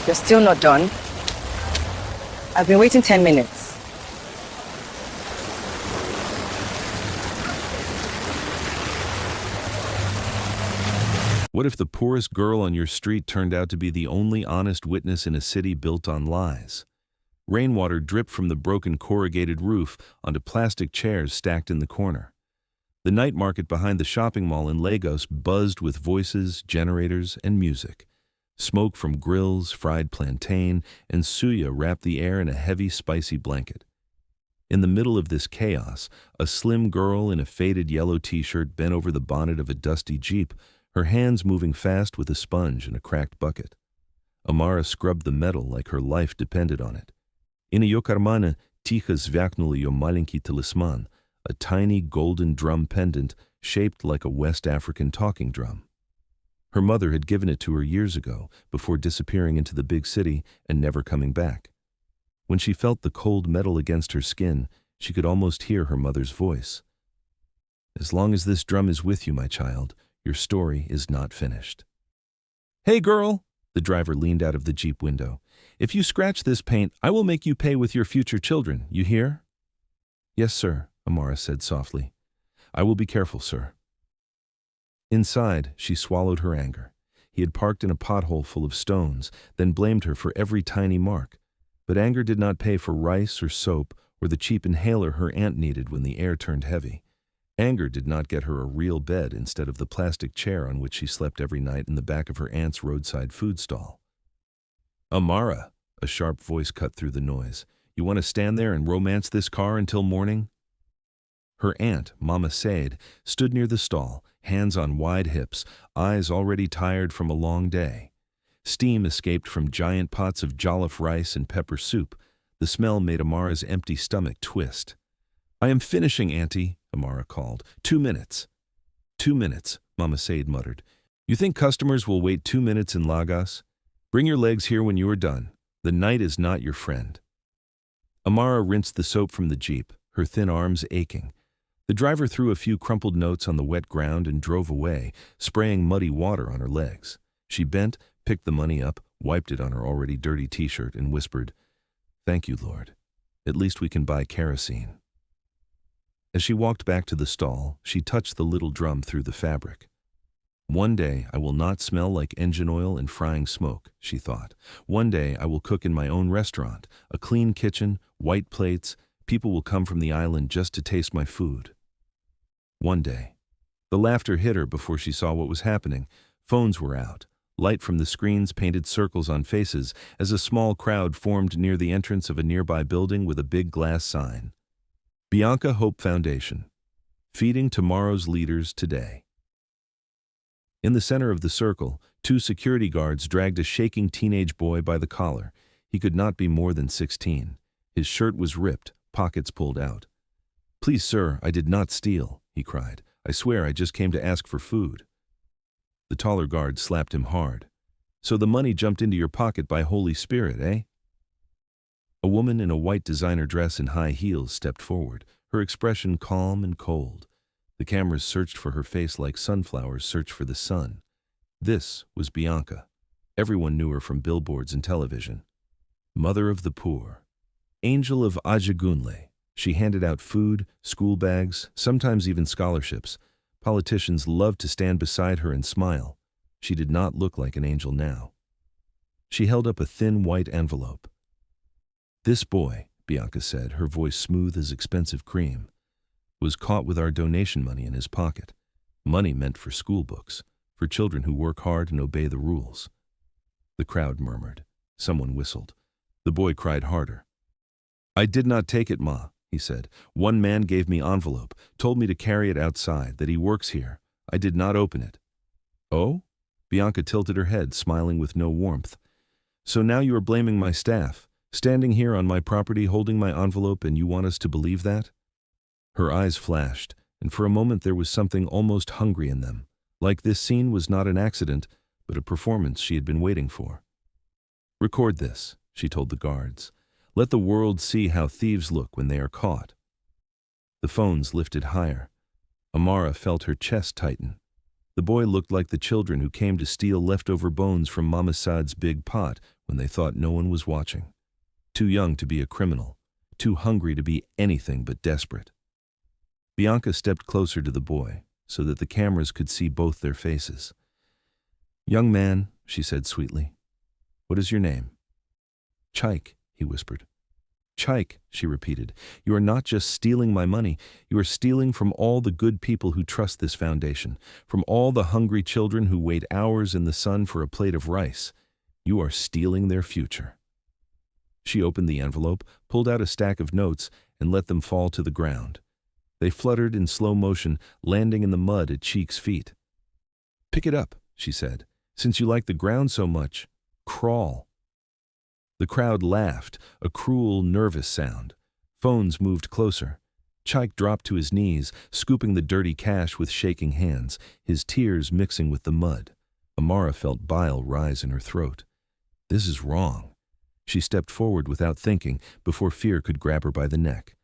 You're still not done? I've been waiting 10 minutes. What if the poorest girl on your street turned out to be the only honest witness in a city built on lies? Rainwater dripped from the broken corrugated roof onto plastic chairs stacked in the corner. The night market behind the shopping mall in Lagos buzzed with voices, generators, and music. Smoke from grills, fried plantain, and suya wrapped the air in a heavy, spicy blanket. In the middle of this chaos, a slim girl in a faded yellow t-shirt bent over the bonnet of a dusty Jeep, her hands moving fast with a sponge and a cracked bucket. Amara scrubbed the metal like her life depended on it. In ее кармане тихо звякнул ее маленький талисман, a tiny golden drum pendant shaped like a West African talking drum. Her mother had given it to her years ago, before disappearing into the big city and never coming back. When she felt the cold metal against her skin, she could almost hear her mother's voice. "As long as this drum is with you, my child, your story is not finished." "Hey, girl," the driver leaned out of the Jeep window. "If you scratch this paint, I will make you pay with your future children, you hear?" "Yes, sir," Amara said softly. "I will be careful, sir." Inside, she swallowed her anger. He had parked in a pothole full of stones, then blamed her for every tiny mark. But anger did not pay for rice or soap or the cheap inhaler her aunt needed when the air turned heavy. Anger did not get her a real bed instead of the plastic chair on which she slept every night in the back of her aunt's roadside food stall. "Amara," a sharp voice cut through the noise, "you want to stand there and romance this car until morning?" Her aunt, Mama Said, stood near the stall, hands on wide hips, eyes already tired from a long day. Steam escaped from giant pots of jollof rice and pepper soup. The smell made Amara's empty stomach twist. "I am finishing, Auntie," Amara called. 2 minutes." 2 minutes, Mama Said muttered. "You think customers will wait 2 minutes in Lagos? Bring your legs here when you are done. The night is not your friend." Amara rinsed the soap from the Jeep, her thin arms aching. The driver threw a few crumpled notes on the wet ground and drove away, spraying muddy water on her legs. She bent, picked the money up, wiped it on her already dirty t-shirt, and whispered, "Thank you, Lord. At least we can buy kerosene." As she walked back to the stall, she touched the little drum through the fabric. "One day I will not smell like engine oil and frying smoke," she thought. "One day I will cook in my own restaurant, a clean kitchen, white plates. People will come from the island just to taste my food." One day. The laughter hit her before she saw what was happening. Phones were out. Light from the screens painted circles on faces as a small crowd formed near the entrance of a nearby building with a big glass sign. Bianca Hope Foundation. Feeding tomorrow's leaders today. In the center of the circle, 2 security guards dragged a shaking teenage boy by the collar. He could not be more than 16. His shirt was ripped, pockets pulled out. "Please, sir, I did not steal," he cried. "I swear I just came to ask for food." The taller guard slapped him hard. "So the money jumped into your pocket by Holy Spirit, eh?" A woman in a white designer dress and high heels stepped forward, her expression calm and cold. The cameras searched for her face like sunflowers search for the sun. This was Bianca. Everyone knew her from billboards and television. Mother of the poor. Angel of Ajagunle. She handed out food, school bags, sometimes even scholarships. Politicians loved to stand beside her and smile. She did not look like an angel now. She held up a thin white envelope. "This boy," Bianca said, her voice smooth as expensive cream, "was caught with our donation money in his pocket. Money meant for school books, for children who work hard and obey the rules." The crowd murmured. Someone whistled. The boy cried harder. "I did not take it, Ma," he said. "One man gave me envelope, told me to carry it outside, that he works here. I did not open it." "Oh?" Bianca tilted her head, smiling with no warmth. "So now you are blaming my staff, standing here on my property holding my envelope, and you want us to believe that?" Her eyes flashed, and for a moment there was something almost hungry in them, like this scene was not an accident, but a performance she had been waiting for. "Record this," she told the guards. "Let the world see how thieves look when they are caught." The phones lifted higher. Amara felt her chest tighten. The boy looked like the children who came to steal leftover bones from Mama Saad's big pot when they thought no one was watching. Too young to be a criminal, too hungry to be anything but desperate. Bianca stepped closer to the boy so that the cameras could see both their faces. "Young man," she said sweetly, "what is your name?" "Chaik," he whispered. "Chaik," she repeated, "you are not just stealing my money, you are stealing from all the good people who trust this foundation, from all the hungry children who wait hours in the sun for a plate of rice. You are stealing their future." She opened the envelope, pulled out a stack of notes, and let them fall to the ground. They fluttered in slow motion, landing in the mud at Cheek's feet. "Pick it up," she said. "Since you like the ground so much, crawl." The crowd laughed, a cruel, nervous sound. Phones moved closer. Chaik dropped to his knees, scooping the dirty cash with shaking hands, his tears mixing with the mud. Amara felt bile rise in her throat. This is wrong. She stepped forward without thinking, before fear could grab her by the neck.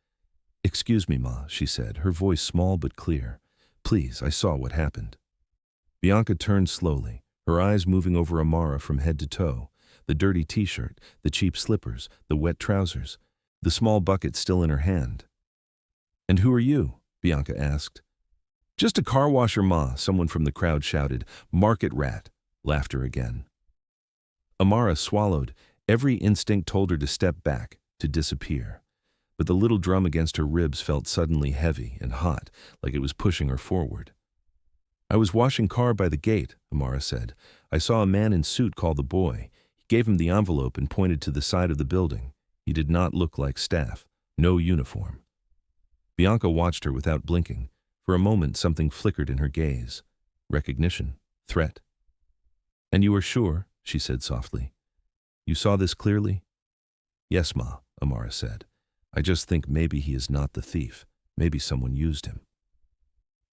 "Excuse me, Ma," she said, her voice small but clear. "Please, I saw what happened." Bianca turned slowly, her eyes moving over Amara from head to toe. The dirty t-shirt, the cheap slippers, the wet trousers, the small bucket still in her hand. "And who are you?" Bianca asked. "Just a car washer, Ma," someone from the crowd shouted. "Market rat." Laughter again. Amara swallowed. Every instinct told her to step back, to disappear. But the little drum against her ribs felt suddenly heavy and hot, like it was pushing her forward. "I was washing car by the gate," Amara said. "I saw a man in suit call the boy. He gave him the envelope and pointed to the side of the building. He did not look like staff. No uniform." Bianca watched her without blinking. For a moment something flickered in her gaze. Recognition. Threat. "And you are sure?" she said softly. "You saw this clearly?" "Yes, Ma," Amara said. "I just think maybe he is not the thief. Maybe someone used him."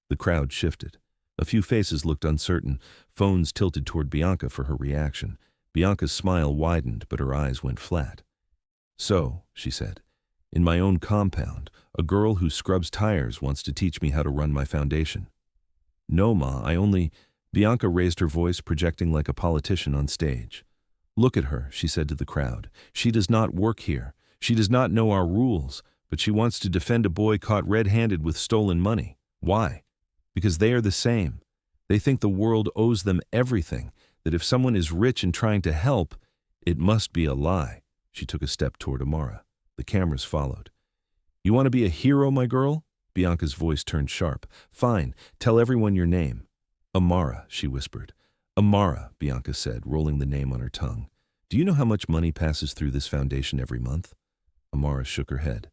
The crowd shifted. A few faces looked uncertain, phones tilted toward Bianca for her reaction. Bianca's smile widened, but her eyes went flat. "So," she said, "in my own compound, a girl who scrubs tires wants to teach me how to run my foundation." "No, Ma, I only—" Bianca raised her voice, projecting like a politician on stage. "Look at her," she said to the crowd. "She does not work here. She does not know our rules, but she wants to defend a boy caught red-handed with stolen money. Why? Because they are the same. They think the world owes them everything, that if someone is rich and trying to help, it must be a lie." She took a step toward Amara. The cameras followed. "You want to be a hero, my girl?" Bianca's voice turned sharp. "Fine, tell everyone your name." "Amara," she whispered. "Amara," Bianca said, rolling the name on her tongue. "Do you know how much money passes through this foundation every month?" Amara shook her head.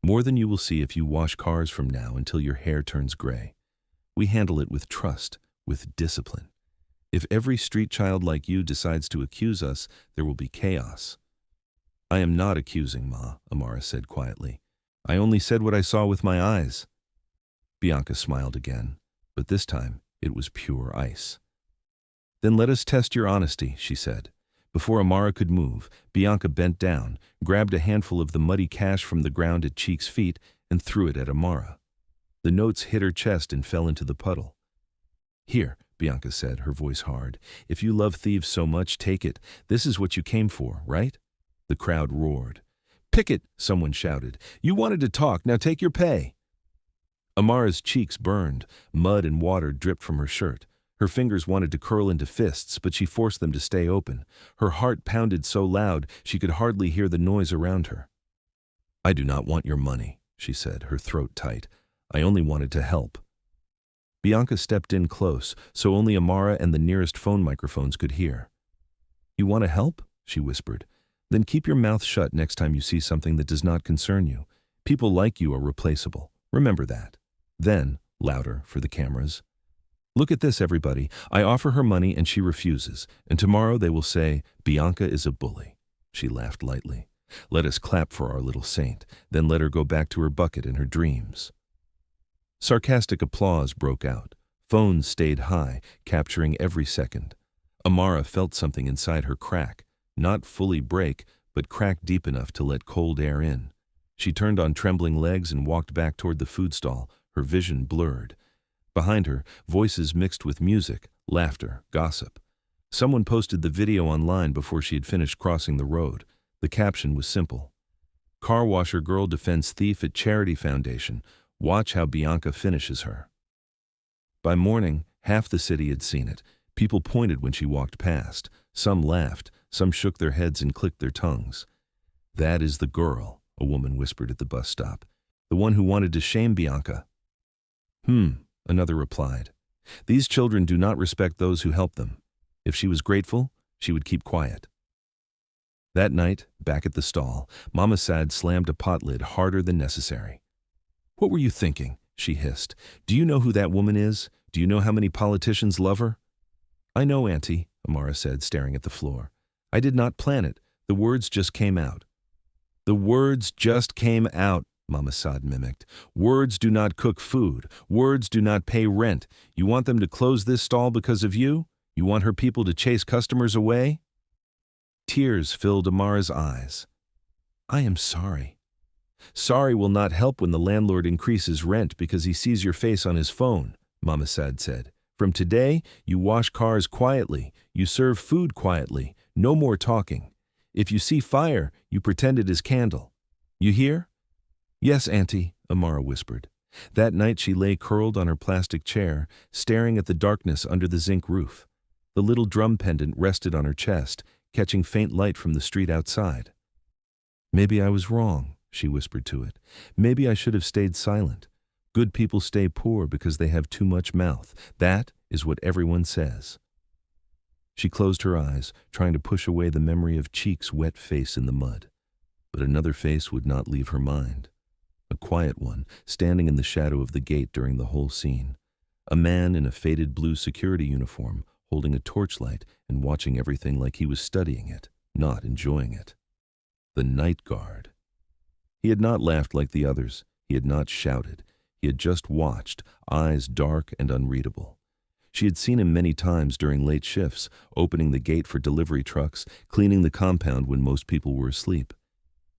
"More than you will see if you wash cars from now until your hair turns gray. We handle it with trust, with discipline. If every street child like you decides to accuse us, there will be chaos." "I am not accusing, Ma," Amara said quietly. "I only said what I saw with my eyes." Bianca smiled again, but this time it was pure ice. "Then let us test your honesty," she said. Before Amara could move, Bianca bent down, grabbed a handful of the muddy cash from the ground at Cheek's feet, and threw it at Amara. The notes hit her chest and fell into the puddle. "Here," Bianca said, her voice hard. "If you love thieves so much, take it. This is what you came for, right?" The crowd roared. "Pick it," someone shouted. "You wanted to talk, now take your pay." Amara's cheeks burned. Mud and water dripped from her shirt. Her fingers wanted to curl into fists, but she forced them to stay open. Her heart pounded so loud she could hardly hear the noise around her. "I do not want your money," she said, her throat tight. "I only wanted to help." Bianca stepped in close, so only Amara and the nearest phone microphones could hear. "You want to help?" she whispered. "Then keep your mouth shut next time you see something that does not concern you. People like you are replaceable. Remember that." Then, louder for the cameras, "Look at this, everybody. I offer her money and she refuses, and tomorrow they will say, 'Bianca is a bully.'" She laughed lightly. "Let us clap for our little saint, then let her go back to her bucket and her dreams." Sarcastic applause broke out. Phones stayed high, capturing every second. Amara felt something inside her crack, not fully break, but crack deep enough to let cold air in. She turned on trembling legs and walked back toward the food stall, her vision blurred. Behind her, voices mixed with music, laughter, gossip. Someone posted the video online before she had finished crossing the road. The caption was simple. Car washer girl defends thief at charity foundation. Watch how Bianca finishes her. By morning, half the city had seen it. People pointed when she walked past. Some laughed, some shook their heads and clicked their tongues. That is the girl, a woman whispered at the bus stop. The one who wanted to shame Bianca. Another replied. These children do not respect those who help them. If she was grateful, she would keep quiet. That night, back at the stall, Mama Sad slammed a pot lid harder than necessary. What were you thinking? She hissed. Do you know who that woman is? Do you know how many politicians love her? I know, Auntie, Amara said, staring at the floor. I did not plan it. The words just came out. The words just came out, Mama Sad mimicked. Words do not cook food. Words do not pay rent. You want them to close this stall because of you? You want her people to chase customers away? Tears filled Amara's eyes. I am sorry. Sorry will not help when the landlord increases rent because he sees your face on his phone, Mama Sad said. From today, you wash cars quietly. You serve food quietly. No more talking. If you see fire, you pretend it is candle. You hear? Yes, Auntie, Amara whispered. That night she lay curled on her plastic chair, staring at the darkness under the zinc roof. The little drum pendant rested on her chest, catching faint light from the street outside. Maybe I was wrong, she whispered to it. Maybe I should have stayed silent. Good people stay poor because they have too much mouth. That is what everyone says. She closed her eyes, trying to push away the memory of Cheek's wet face in the mud. But another face would not leave her mind. A quiet one, standing in the shadow of the gate during the whole scene. A man in a faded blue security uniform, holding a torchlight and watching everything like he was studying it, not enjoying it. The night guard. He had not laughed like the others. He had not shouted. He had just watched, eyes dark and unreadable. She had seen him many times during late shifts, opening the gate for delivery trucks, cleaning the compound when most people were asleep.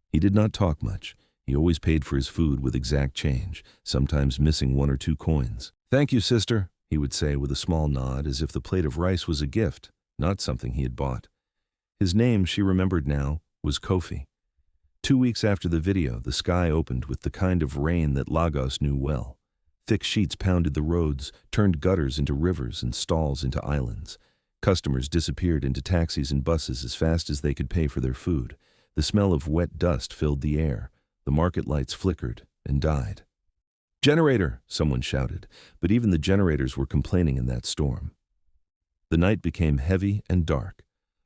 He did not talk much. He always paid for his food with exact change, sometimes missing 1 or 2 coins. Thank you, sister, he would say with a small nod, as if the plate of rice was a gift, not something he had bought. His name, she remembered now, was Kofi. 2 weeks after the video, the sky opened with the kind of rain that Lagos knew well. Thick sheets pounded the roads, turned gutters into rivers and stalls into islands. Customers disappeared into taxis and buses as fast as they could pay for their food. The smell of wet dust filled the air. The market lights flickered and died. Generator, someone shouted, but even the generators were complaining in that storm. The night became heavy and dark.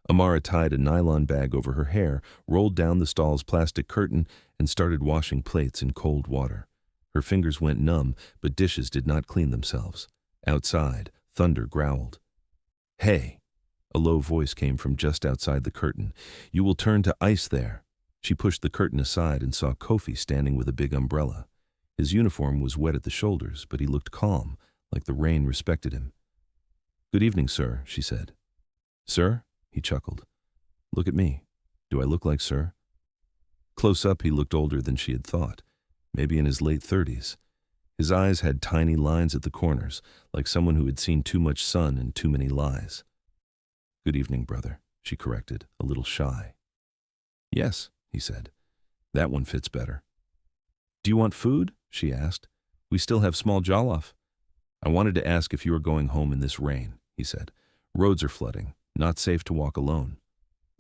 Amara tied a nylon bag over her hair, rolled down the stall's plastic curtain, and started washing plates in cold water. Her fingers went numb, but dishes did not clean themselves. Outside, thunder growled. Hey! A low voice came from just outside the curtain. You will turn to ice there. She pushed the curtain aside and saw Kofi standing with a big umbrella. His uniform was wet at the shoulders, but he looked calm, like the rain respected him. Good evening, sir, she said. Sir? He chuckled. Look at me. Do I look like sir? Close up, he looked older than she had thought, maybe in his late 30s. His eyes had tiny lines at the corners, like someone who had seen too much sun and too many lies. Good evening, brother, she corrected, a little shy. Yes, he said. That one fits better. Do you want food? She asked. We still have small jollof. I wanted to ask if you were going home in this rain, he said. Roads are flooding. Not safe to walk alone.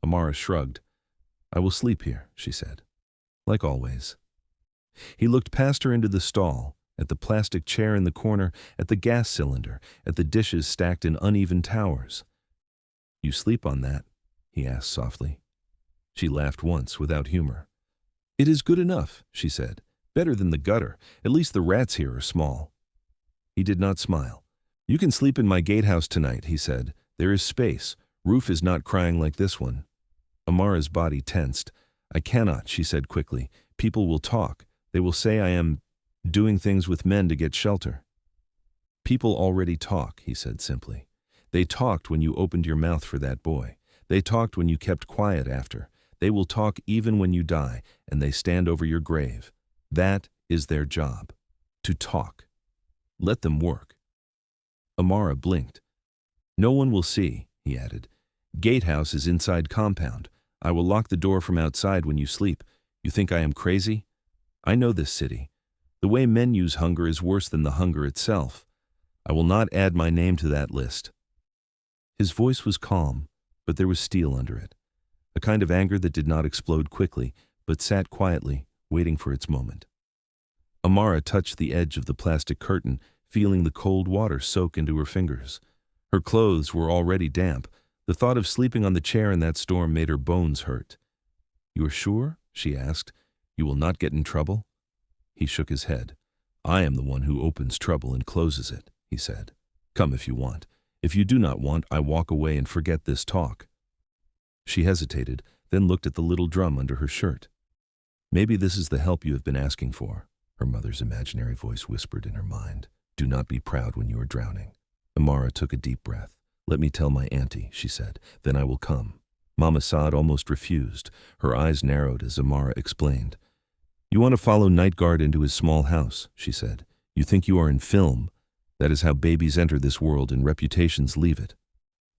Amara shrugged. I will sleep here, she said. Like always. He looked past her into the stall, at the plastic chair in the corner, at the gas cylinder, at the dishes stacked in uneven towers. You sleep on that? He asked softly. She laughed once without humor. It is good enough, she said. Better than the gutter. At least the rats here are small. He did not smile. You can sleep in my gatehouse tonight, he said. There is space. Roof is not crying like this one. Amara's body tensed. I cannot, she said quickly. People will talk. They will say I am doing things with men to get shelter. People already talk, he said simply. They talked when you opened your mouth for that boy. They talked when you kept quiet after. They will talk even when you die, and they stand over your grave. That is their job. To talk. Let them work. Amara blinked. No one will see, he added. Gatehouse is inside compound. I will lock the door from outside when you sleep. You think I am crazy? I know this city. The way men use hunger is worse than the hunger itself. I will not add my name to that list. His voice was calm, but there was steel under it. A kind of anger that did not explode quickly, but sat quietly, waiting for its moment. Amara touched the edge of the plastic curtain, feeling the cold water soak into her fingers. Her clothes were already damp. The thought of sleeping on the chair in that storm made her bones hurt. "You are sure?" she asked. "You will not get in trouble?" He shook his head. "I am the one who opens trouble and closes it," he said. "Come if you want. If you do not want, I walk away and forget this talk." She hesitated, then looked at the little drum under her shirt. "Maybe this is the help you have been asking for," her mother's imaginary voice whispered in her mind. "Do not be proud when you are drowning." Amara took a deep breath. "Let me tell my auntie," she said. "Then I will come." Mama Saad almost refused. Her eyes narrowed as Amara explained. "You want to follow Night Guard into his small house," she said. "You think you are in film. That is how babies enter this world and reputations leave it."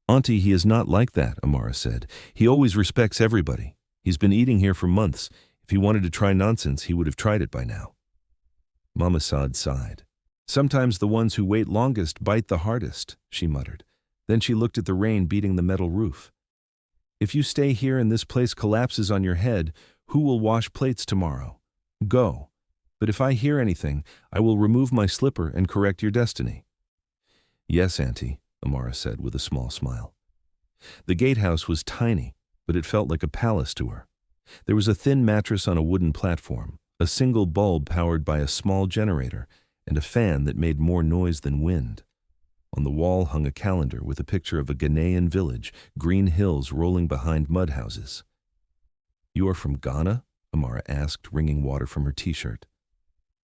"Auntie, he is not like that," Amara said. "He always respects everybody. He's been eating here for months. If he wanted to try nonsense, he would have tried it by now." Mama Saad sighed. "Sometimes the ones who wait longest bite the hardest," she muttered. Then she looked at the rain beating the metal roof. "If you stay here and this place collapses on your head, who will wash plates tomorrow? Go. But if I hear anything, I will remove my slipper and correct your destiny." "Yes, Auntie," Amara said with a small smile. The gatehouse was tiny, but it felt like a palace to her. There was a thin mattress on a wooden platform, a single bulb powered by a small generator, and a fan that made more noise than wind. On the wall hung a calendar with a picture of a Ghanaian village, green hills rolling behind mud houses. "You are from Ghana?" Amara asked, wringing water from her t-shirt.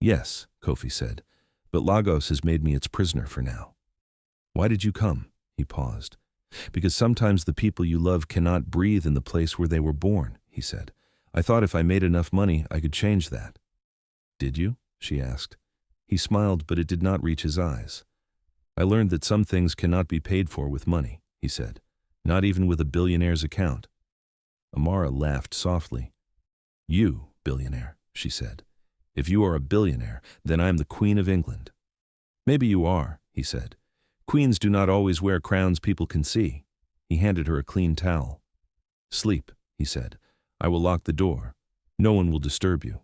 "Yes," Kofi said, "but Lagos has made me its prisoner for now." "Why did you come?" He paused. "Because sometimes the people you love cannot breathe in the place where they were born," he said. "I thought if I made enough money, I could change that." "Did you?" she asked. He smiled, but it did not reach his eyes. "I learned that some things cannot be paid for with money," he said, "not even with a billionaire's account." Amara laughed softly. "You, billionaire," she said. "If you are a billionaire, then I am the Queen of England." "Maybe you are," he said. "Queens do not always wear crowns people can see." He handed her a clean towel. "Sleep," he said. "I will lock the door. No one will disturb you."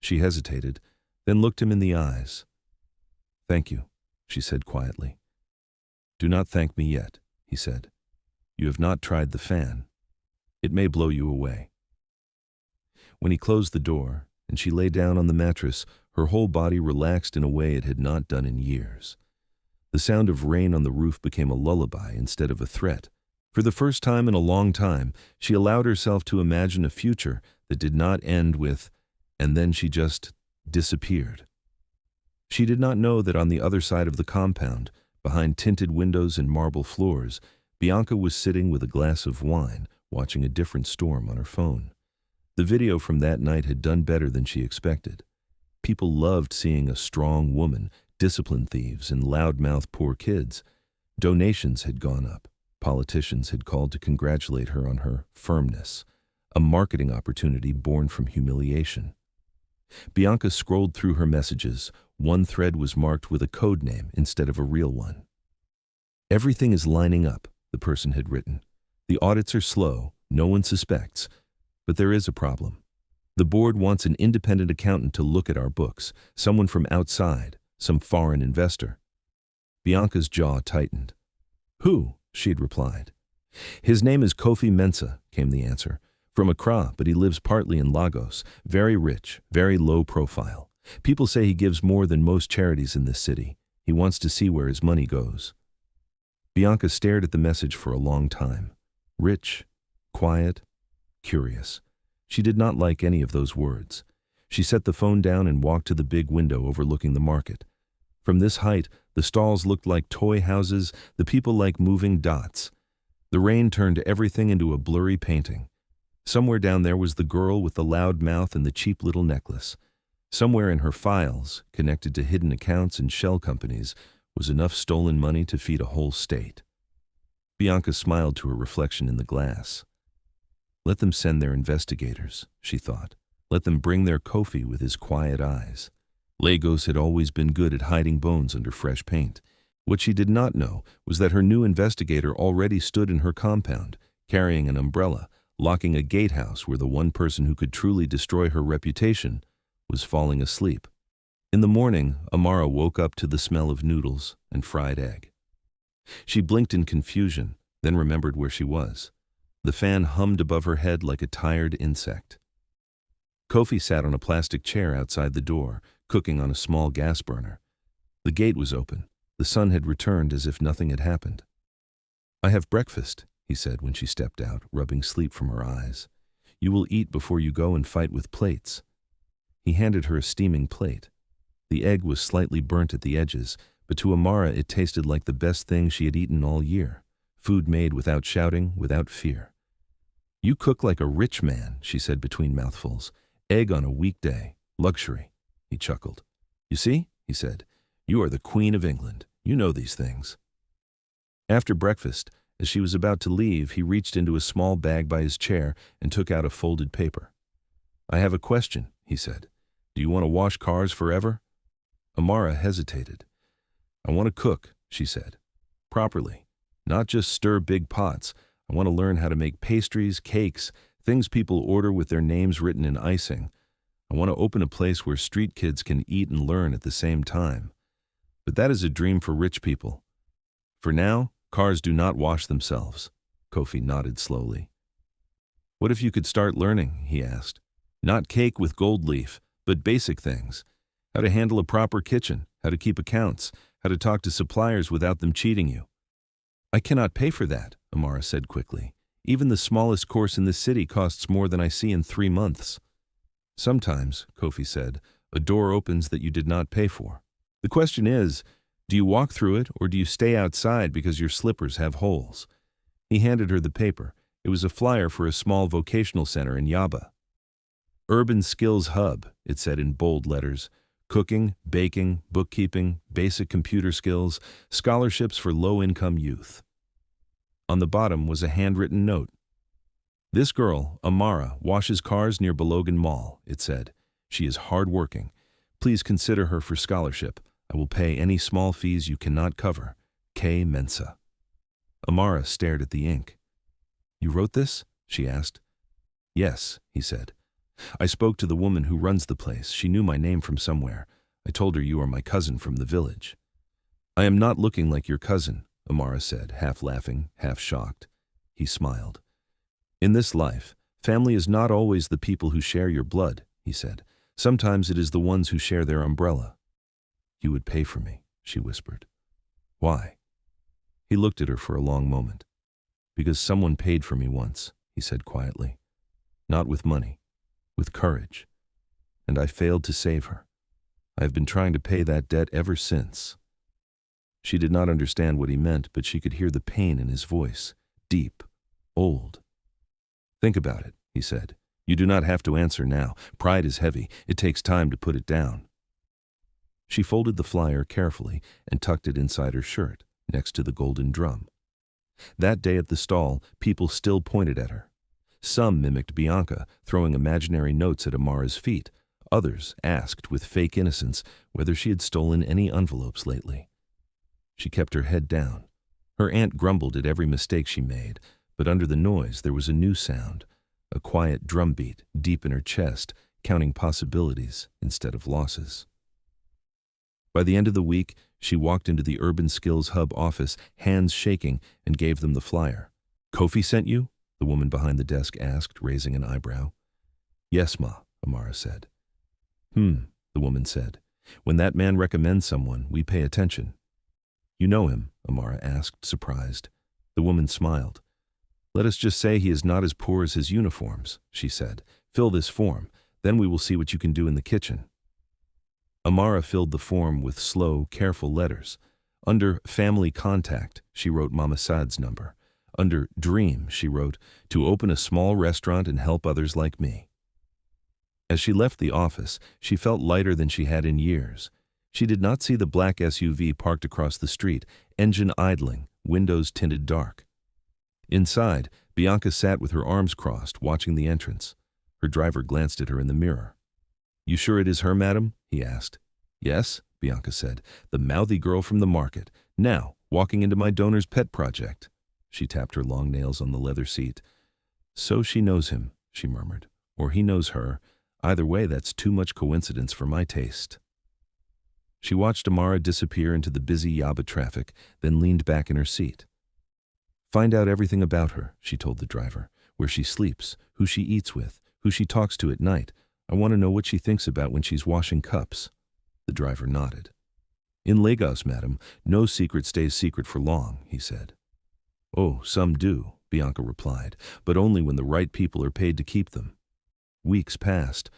She hesitated, then looked him in the eyes. "Thank you," she said quietly. "Do not thank me yet," he said. "You have not tried the fan. It may blow you away." When he closed the door, and she lay down on the mattress, her whole body relaxed in a way it had not done in years. The sound of rain on the roof became a lullaby instead of a threat. For the first time in a long time, she allowed herself to imagine a future that did not end with, and then she just disappeared. She did not know that on the other side of the compound, behind tinted windows and marble floors, Bianca was sitting with a glass of wine, watching a different storm on her phone. The video from that night had done better than she expected. People loved seeing a strong woman, discipline thieves, and loudmouth poor kids. Donations had gone up. Politicians had called to congratulate her on her firmness, a marketing opportunity born from humiliation. Bianca scrolled through her messages. One thread was marked with a code name instead of a real one. "Everything is lining up," the person had written. "The audits are slow, no one suspects, but there is a problem. The board wants an independent accountant to look at our books, someone from outside, some foreign investor." Bianca's jaw tightened. "Who?" she'd replied. "His name is Kofi Mensah," came the answer. "From Accra, but he lives partly in Lagos. Very rich, very low profile. People say he gives more than most charities in this city. He wants to see where his money goes." Bianca stared at the message for a long time. Rich, quiet, curious. She did not like any of those words. She set the phone down and walked to the big window overlooking the market. From this height, the stalls looked like toy houses, the people like moving dots. The rain turned everything into a blurry painting. Somewhere down there was the girl with the loud mouth and the cheap little necklace. Somewhere in her files, connected to hidden accounts and shell companies, was enough stolen money to feed a whole state. Bianca smiled to her reflection in the glass. Let them send their investigators, she thought. Let them bring their Kofi with his quiet eyes. Lagos had always been good at hiding bones under fresh paint. What she did not know was that her new investigator already stood in her compound, carrying an umbrella, locking a gatehouse where the one person who could truly destroy her reputation was falling asleep. In the morning, Amara woke up to the smell of noodles and fried egg. She blinked in confusion, then remembered where she was. The fan hummed above her head like a tired insect. Kofi sat on a plastic chair outside the door, cooking on a small gas burner. The gate was open. The sun had returned as if nothing had happened. "I have breakfast," he said when she stepped out, rubbing sleep from her eyes. "You will eat before you go and fight with plates." He handed her a steaming plate. The egg was slightly burnt at the edges, but to Amara it tasted like the best thing she had eaten all year. Food made without shouting, without fear. "You cook like a rich man," she said between mouthfuls. "Egg on a weekday. Luxury." He chuckled. "You see," he said, "you are the Queen of England. You know these things." After breakfast, as she was about to leave, he reached into a small bag by his chair and took out a folded paper. "I have a question," he said. "Do you want to wash cars forever?" Amara hesitated. "I want to cook," she said. "Properly. Not just stir big pots. I want to learn how to make pastries, cakes, things people order with their names written in icing. I want to open a place where street kids can eat and learn at the same time. But that is a dream for rich people. For now, cars do not wash themselves." Kofi nodded slowly. "What if you could start learning?" he asked. "Not cake with gold leaf, but basic things. How to handle a proper kitchen, how to keep accounts, how to talk to suppliers without them cheating you." "I cannot pay for that," Amara said quickly. "Even the smallest course in this city costs more than I see in 3 months." "Sometimes," Kofi said, "a door opens that you did not pay for. The question is, do you walk through it or do you stay outside because your slippers have holes?" He handed her the paper. It was a flyer for a small vocational center in Yaba. "Urban Skills Hub," it said in bold letters. "Cooking, baking, bookkeeping, basic computer skills, scholarships for low-income youth." On the bottom was a handwritten note. "This girl, Amara, washes cars near Balogan Mall," it said. "She is hard-working. Please consider her for scholarship. I will pay any small fees you cannot cover. K. Mensa." Amara stared at the ink. "You wrote this?" she asked. "Yes," he said. "I spoke to the woman who runs the place. She knew my name from somewhere. I told her you are my cousin from the village." "I am not looking like your cousin," Amara said, half laughing, half shocked. He smiled. "In this life, family is not always the people who share your blood," he said. "Sometimes it is the ones who share their umbrella." "You would pay for me," she whispered. "Why?" He looked at her for a long moment. "Because someone paid for me once," he said quietly. "Not with money, with courage. And I failed to save her. I have been trying to pay that debt ever since." She did not understand what he meant, but she could hear the pain in his voice, deep, old. "Think about it," he said. "You do not have to answer now. Pride is heavy. It takes time to put it down." She folded the flyer carefully and tucked it inside her shirt, next to the golden drum. That day at the stall, people still pointed at her. Some mimicked Bianca, throwing imaginary notes at Amara's feet. Others asked, with fake innocence, whether she had stolen any envelopes lately. She kept her head down. Her aunt grumbled at every mistake she made, but under the noise there was a new sound, a quiet drumbeat deep in her chest, counting possibilities instead of losses. By the end of the week, she walked into the Urban Skills Hub office, hands shaking, and gave them the flyer. "Kofi sent you?" the woman behind the desk asked, raising an eyebrow. "Yes, Ma," Amara said. The woman said. "When that man recommends someone, we pay attention." "You know him?" Amara asked, surprised. The woman smiled. "Let us just say he is not as poor as his uniforms," she said. "Fill this form, then we will see what you can do in the kitchen." Amara filled the form with slow, careful letters. Under Family Contact, she wrote Mama Saad's number. Under Dream, she wrote, "To open a small restaurant and help others like me." As she left the office, she felt lighter than she had in years. She did not see the black SUV parked across the street, engine idling, windows tinted dark. Inside, Bianca sat with her arms crossed, watching the entrance. Her driver glanced at her in the mirror. "You sure it is her, madam?" he asked. "Yes," Bianca said, "the mouthy girl from the market. Now, walking into my donor's pet project." She tapped her long nails on the leather seat. "So she knows him," she murmured. "Or he knows her. Either way, that's too much coincidence for my taste." She watched Amara disappear into the busy Yaba traffic, then leaned back in her seat. "Find out everything about her," she told the driver. "Where she sleeps, who she eats with, who she talks to at night. I want to know what she thinks about when she's washing cups." The driver nodded. "In Lagos, madam, no secret stays secret for long," he said. "Oh, some do," Bianca replied, "but only when the right people are paid to keep them." Weeks passed.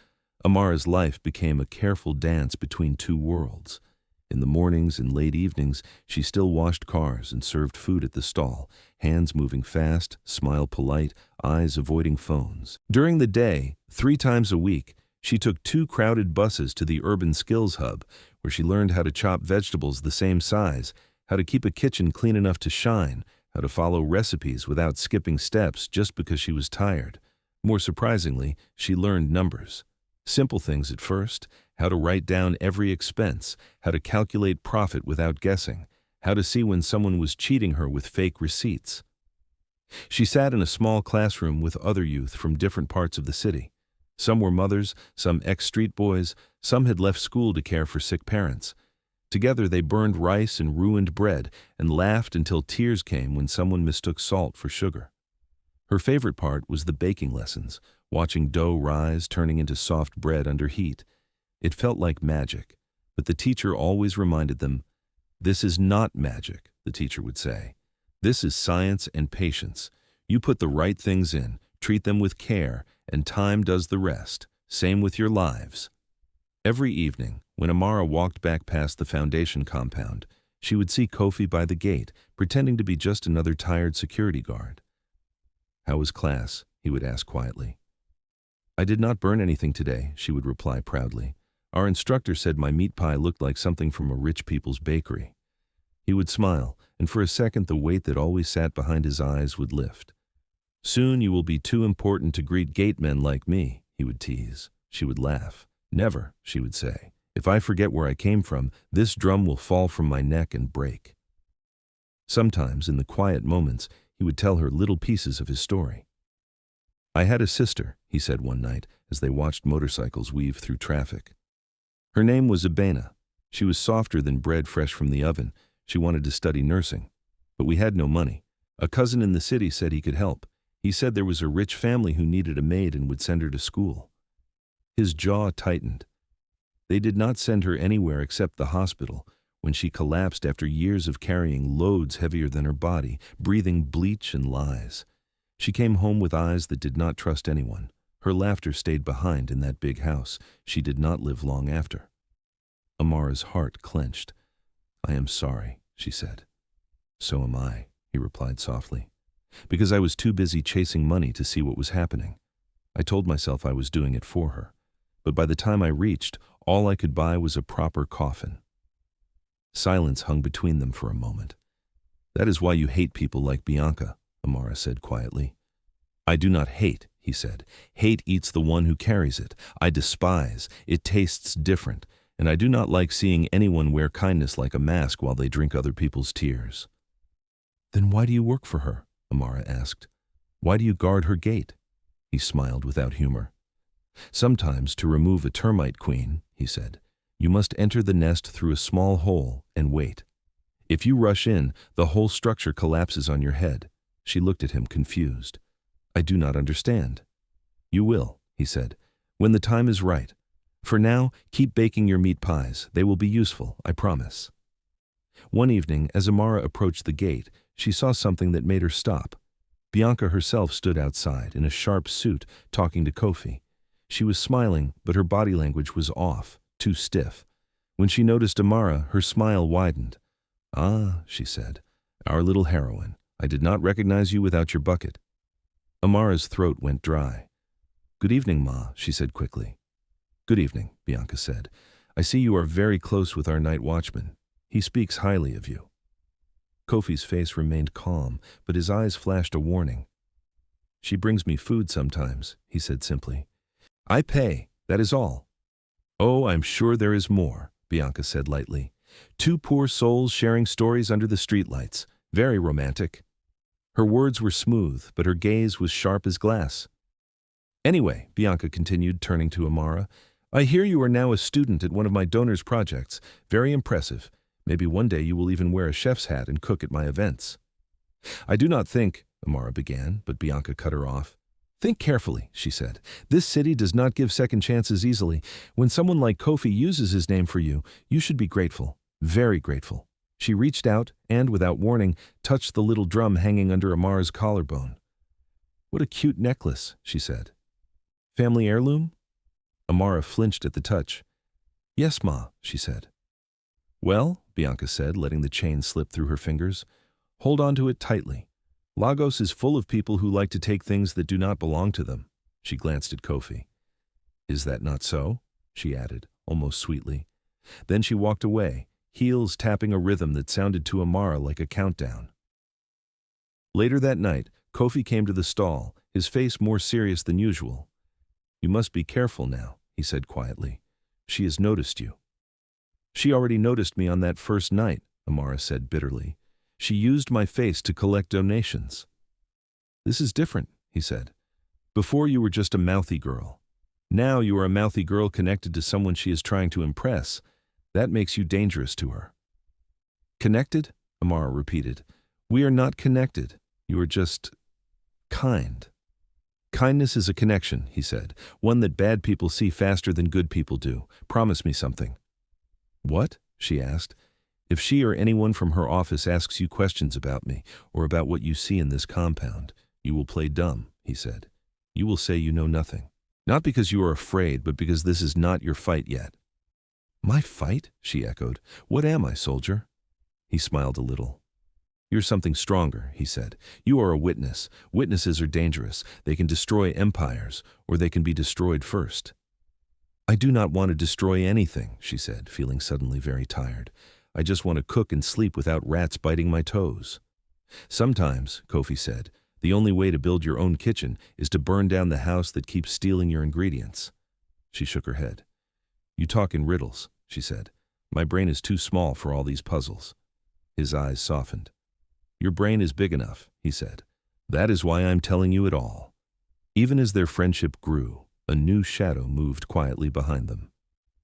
Amara's life became a careful dance between two worlds. In the mornings and late evenings, she still washed cars and served food at the stall, hands moving fast, smile polite, eyes avoiding phones. During the day, 3 times a week, she took 2 crowded buses to the Urban Skills Hub, where she learned how to chop vegetables the same size, how to keep a kitchen clean enough to shine, how to follow recipes without skipping steps just because she was tired. More surprisingly, she learned numbers. Simple things at first: how to write down every expense, how to calculate profit without guessing, how to see when someone was cheating her with fake receipts. She sat in a small classroom with other youth from different parts of the city. Some were mothers, some ex-street boys, some had left school to care for sick parents. Together they burned rice and ruined bread and laughed until tears came when someone mistook salt for sugar. Her favorite part was the baking lessons, watching dough rise, turning into soft bread under heat. It felt like magic, but the teacher always reminded them, "This is not magic," the teacher would say. "This is science and patience. You put the right things in, treat them with care, and time does the rest. Same with your lives." Every evening, when Amara walked back past the foundation compound, she would see Kofi by the gate, pretending to be just another tired security guard. "How was class?" he would ask quietly. "I did not burn anything today," she would reply proudly. "Our instructor said my meat pie looked like something from a rich people's bakery." He would smile, and for a second the weight that always sat behind his eyes would lift. "Soon you will be too important to greet gatemen like me," he would tease. She would laugh. "Never," she would say. "If I forget where I came from, this drum will fall from my neck and break." Sometimes, in the quiet moments, he would tell her little pieces of his story. "I had a sister," he said one night, as they watched motorcycles weave through traffic. "Her name was Abena. She was softer than bread fresh from the oven. She wanted to study nursing. But we had no money. A cousin in the city said he could help. He said there was a rich family who needed a maid and would send her to school." His jaw tightened. They did not send her anywhere except the hospital, when she collapsed after years of carrying loads heavier than her body, breathing bleach and lies. She came home with eyes that did not trust anyone. Her laughter stayed behind in that big house. She did not live long after. Amara's heart clenched. "I am sorry," she said. "So am I," he replied softly. "Because I was too busy chasing money to see what was happening. I told myself I was doing it for her. But by the time I reached, all I could buy was a proper coffin." Silence hung between them for a moment. "That is why you hate people like Bianca," Amara said quietly. "I do not hate," he said. "Hate eats the one who carries it. I despise. It tastes different, and I do not like seeing anyone wear kindness like a mask while they drink other people's tears." "Then why do you work for her?" Amara asked. "Why do you guard her gate?" He smiled without humor. "Sometimes to remove a termite queen," he said, "you must enter the nest through a small hole and wait. If you rush in, the whole structure collapses on your head." She looked at him confused. "I do not understand." "You will," he said, "when the time is right. For now, keep baking your meat pies. They will be useful, I promise." One evening, as Amara approached the gate, she saw something that made her stop. Bianca herself stood outside, in a sharp suit, talking to Kofi. She was smiling, but her body language was off, too stiff. When she noticed Amara, her smile widened. "Ah," she said, "our little heroine. I did not recognize you without your bucket." Amara's throat went dry. "Good evening, Ma," she said quickly. "Good evening," Bianca said. I see you are very close with our night watchman. He speaks highly of you. Kofi's face remained calm, but his eyes flashed a warning. She brings me food sometimes, he said simply. I pay, that is all. Oh, I'm sure there is more, Bianca said lightly. Two poor souls sharing stories under the streetlights. Very romantic. Her words were smooth, but her gaze was sharp as glass. Anyway, Bianca continued, turning to Amara, I hear you are now a student at one of my donors' projects. Very impressive. Maybe one day you will even wear a chef's hat and cook at my events. I do not think, Amara began, but Bianca cut her off. Think carefully, she said. This city does not give second chances easily. When someone like Kofi uses his name for you, you should be grateful. Very grateful. She reached out and, without warning, touched the little drum hanging under Amara's collarbone. What a cute necklace, she said. Family heirloom? Amara flinched at the touch. Yes, Ma, she said. Well, Bianca said, letting the chain slip through her fingers, hold on to it tightly. Lagos is full of people who like to take things that do not belong to them. She glanced at Kofi. Is that not so? She added, almost sweetly. Then she walked away, heels tapping a rhythm that sounded to Amara like a countdown. Later that night, Kofi came to the stall, his face more serious than usual. You must be careful now, he said quietly. She has noticed you. She already noticed me on that first night, Amara said bitterly. She used my face to collect donations. This is different, he said. Before you were just a mouthy girl. Now you are a mouthy girl connected to someone she is trying to impress. That makes you dangerous to her. Connected? Amara repeated. We are not connected. You are just kind. Kindness is a connection, he said, one that bad people see faster than good people do. Promise me something. What? She asked. If she or anyone from her office asks you questions about me or about what you see in this compound, you will play dumb, he said. You will say you know nothing. Not because you are afraid, but because this is not your fight yet. My fight? She echoed. What am I, soldier? He smiled a little. You're something stronger, he said. You are a witness. Witnesses are dangerous. They can destroy empires, or they can be destroyed first. I do not want to destroy anything, she said, feeling suddenly very tired. I just want to cook and sleep without rats biting my toes. Sometimes, Kofi said, the only way to build your own kitchen is to burn down the house that keeps stealing your ingredients. She shook her head. You talk in riddles, she said. My brain is too small for all these puzzles. His eyes softened. Your brain is big enough, he said. That is why I'm telling you it all. Even as their friendship grew, a new shadow moved quietly behind them.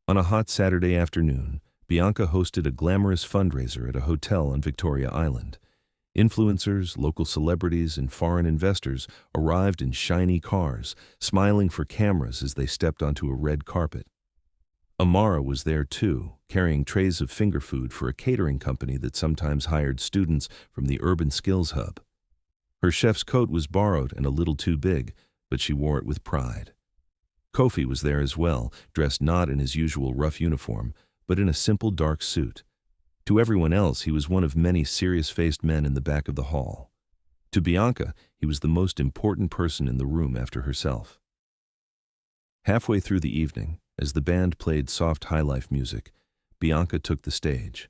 On a hot Saturday afternoon, Bianca hosted a glamorous fundraiser at a hotel on Victoria Island. Influencers, local celebrities, and foreign investors arrived in shiny cars, smiling for cameras as they stepped onto a red carpet. Amara was there too, carrying trays of finger food for a catering company that sometimes hired students from the Urban Skills Hub. Her chef's coat was borrowed and a little too big, but she wore it with pride. Kofi was there as well, dressed not in his usual rough uniform, but in a simple dark suit. To everyone else, he was one of many serious-faced men in the back of the hall. To Bianca, he was the most important person in the room after herself. Halfway through the evening, as the band played soft high-life music, Bianca took the stage.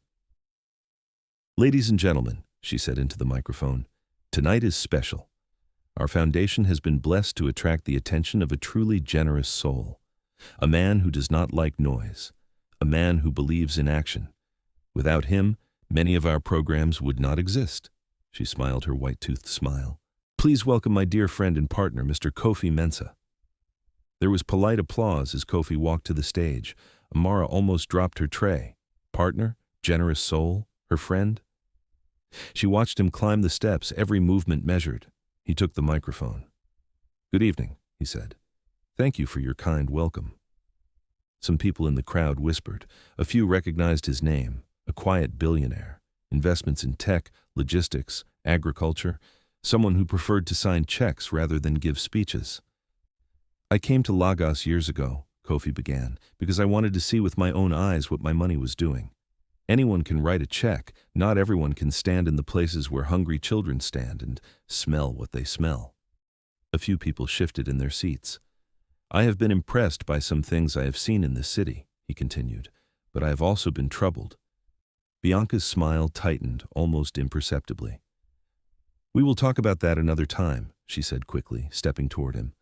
Ladies and gentlemen, she said into the microphone, tonight is special. Our foundation has been blessed to attract the attention of a truly generous soul, a man who does not like noise, a man who believes in action. Without him, many of our programs would not exist. She smiled her white-toothed smile. Please welcome my dear friend and partner, Mr. Kofi Mensah. There was polite applause as Kofi walked to the stage. Amara almost dropped her tray. Partner, generous soul, her friend. She watched him climb the steps, every movement measured. He took the microphone. Good evening, he said. Thank you for your kind welcome. Some people in the crowd whispered. A few recognized his name, a quiet billionaire, investments in tech, logistics, agriculture, someone who preferred to sign checks rather than give speeches. I came to Lagos years ago, Kofi began, because I wanted to see with my own eyes what my money was doing. Anyone can write a check, not everyone can stand in the places where hungry children stand and smell what they smell. A few people shifted in their seats. I have been impressed by some things I have seen in this city, he continued. but I have also been troubled. Bianca's smile tightened almost imperceptibly. We will talk about that another time, she said quickly, stepping toward him.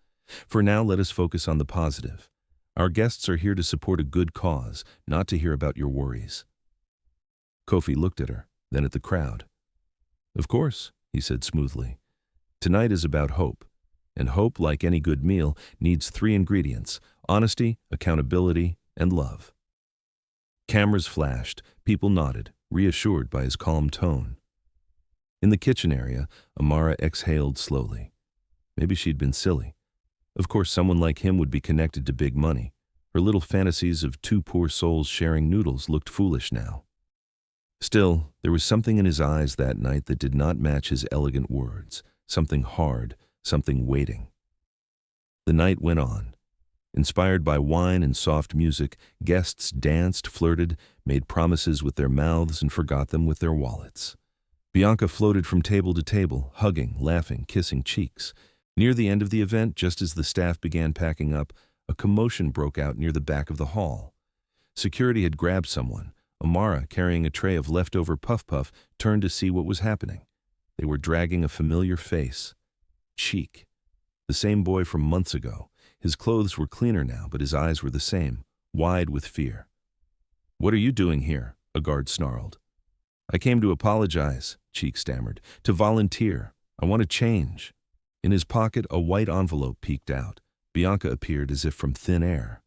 For now, let us focus on the positive. Our guests are here to support a good cause, not to hear about your worries. Kofi looked at her, then at the crowd. Of course, he said smoothly. Tonight is about hope. And hope, like any good meal, needs 3 ingredients: honesty, accountability, and love. Cameras flashed, people nodded, reassured by his calm tone. In the kitchen area, Amara exhaled slowly. Maybe she'd been silly. Of course, someone like him would be connected to big money. Her little fantasies of 2 poor souls sharing noodles looked foolish now. Still, there was something in his eyes that night that did not match his elegant words, something hard, something waiting. The night went on. Inspired by wine and soft music, guests danced, flirted, made promises with their mouths and forgot them with their wallets. Bianca floated from table to table, hugging, laughing, kissing cheeks. Near the end of the event, just as the staff began packing up, a commotion broke out near the back of the hall. Security had grabbed someone. Amara, carrying a tray of leftover puff-puff, turned to see what was happening. They were dragging a familiar face. Cheek. The same boy from months ago. His clothes were cleaner now, but his eyes were the same, wide with fear. "What are you doing here?" a guard snarled. "I came to apologize," Cheek stammered. "To volunteer. I want to change." In his pocket, a white envelope peeked out. Bianca appeared as if from thin air.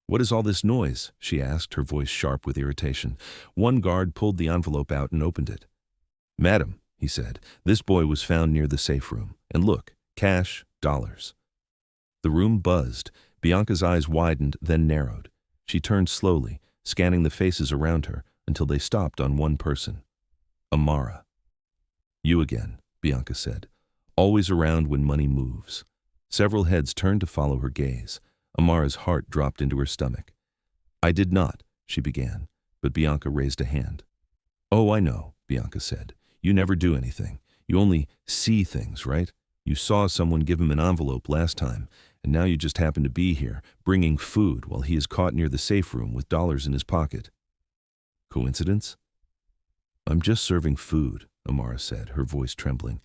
"What is all this noise?" she asked, her voice sharp with irritation. One guard pulled the envelope out and opened it. "Madam," he said, "this boy was found near the safe room. And look, cash, dollars." The room buzzed. Bianca's eyes widened, then narrowed. She turned slowly, scanning the faces around her, until they stopped on one person. Amara. "You again," Bianca said. "Always around when money moves." Several heads turned to follow her gaze. Amara's heart dropped into her stomach. "I did not," she began, but Bianca raised a hand. "Oh, I know," Bianca said. "You never do anything. You only see things, right? You saw someone give him an envelope last time, and now you just happen to be here, bringing food while he is caught near the safe room with dollars in his pocket. Coincidence?" "I'm just serving food," Amara said, her voice trembling.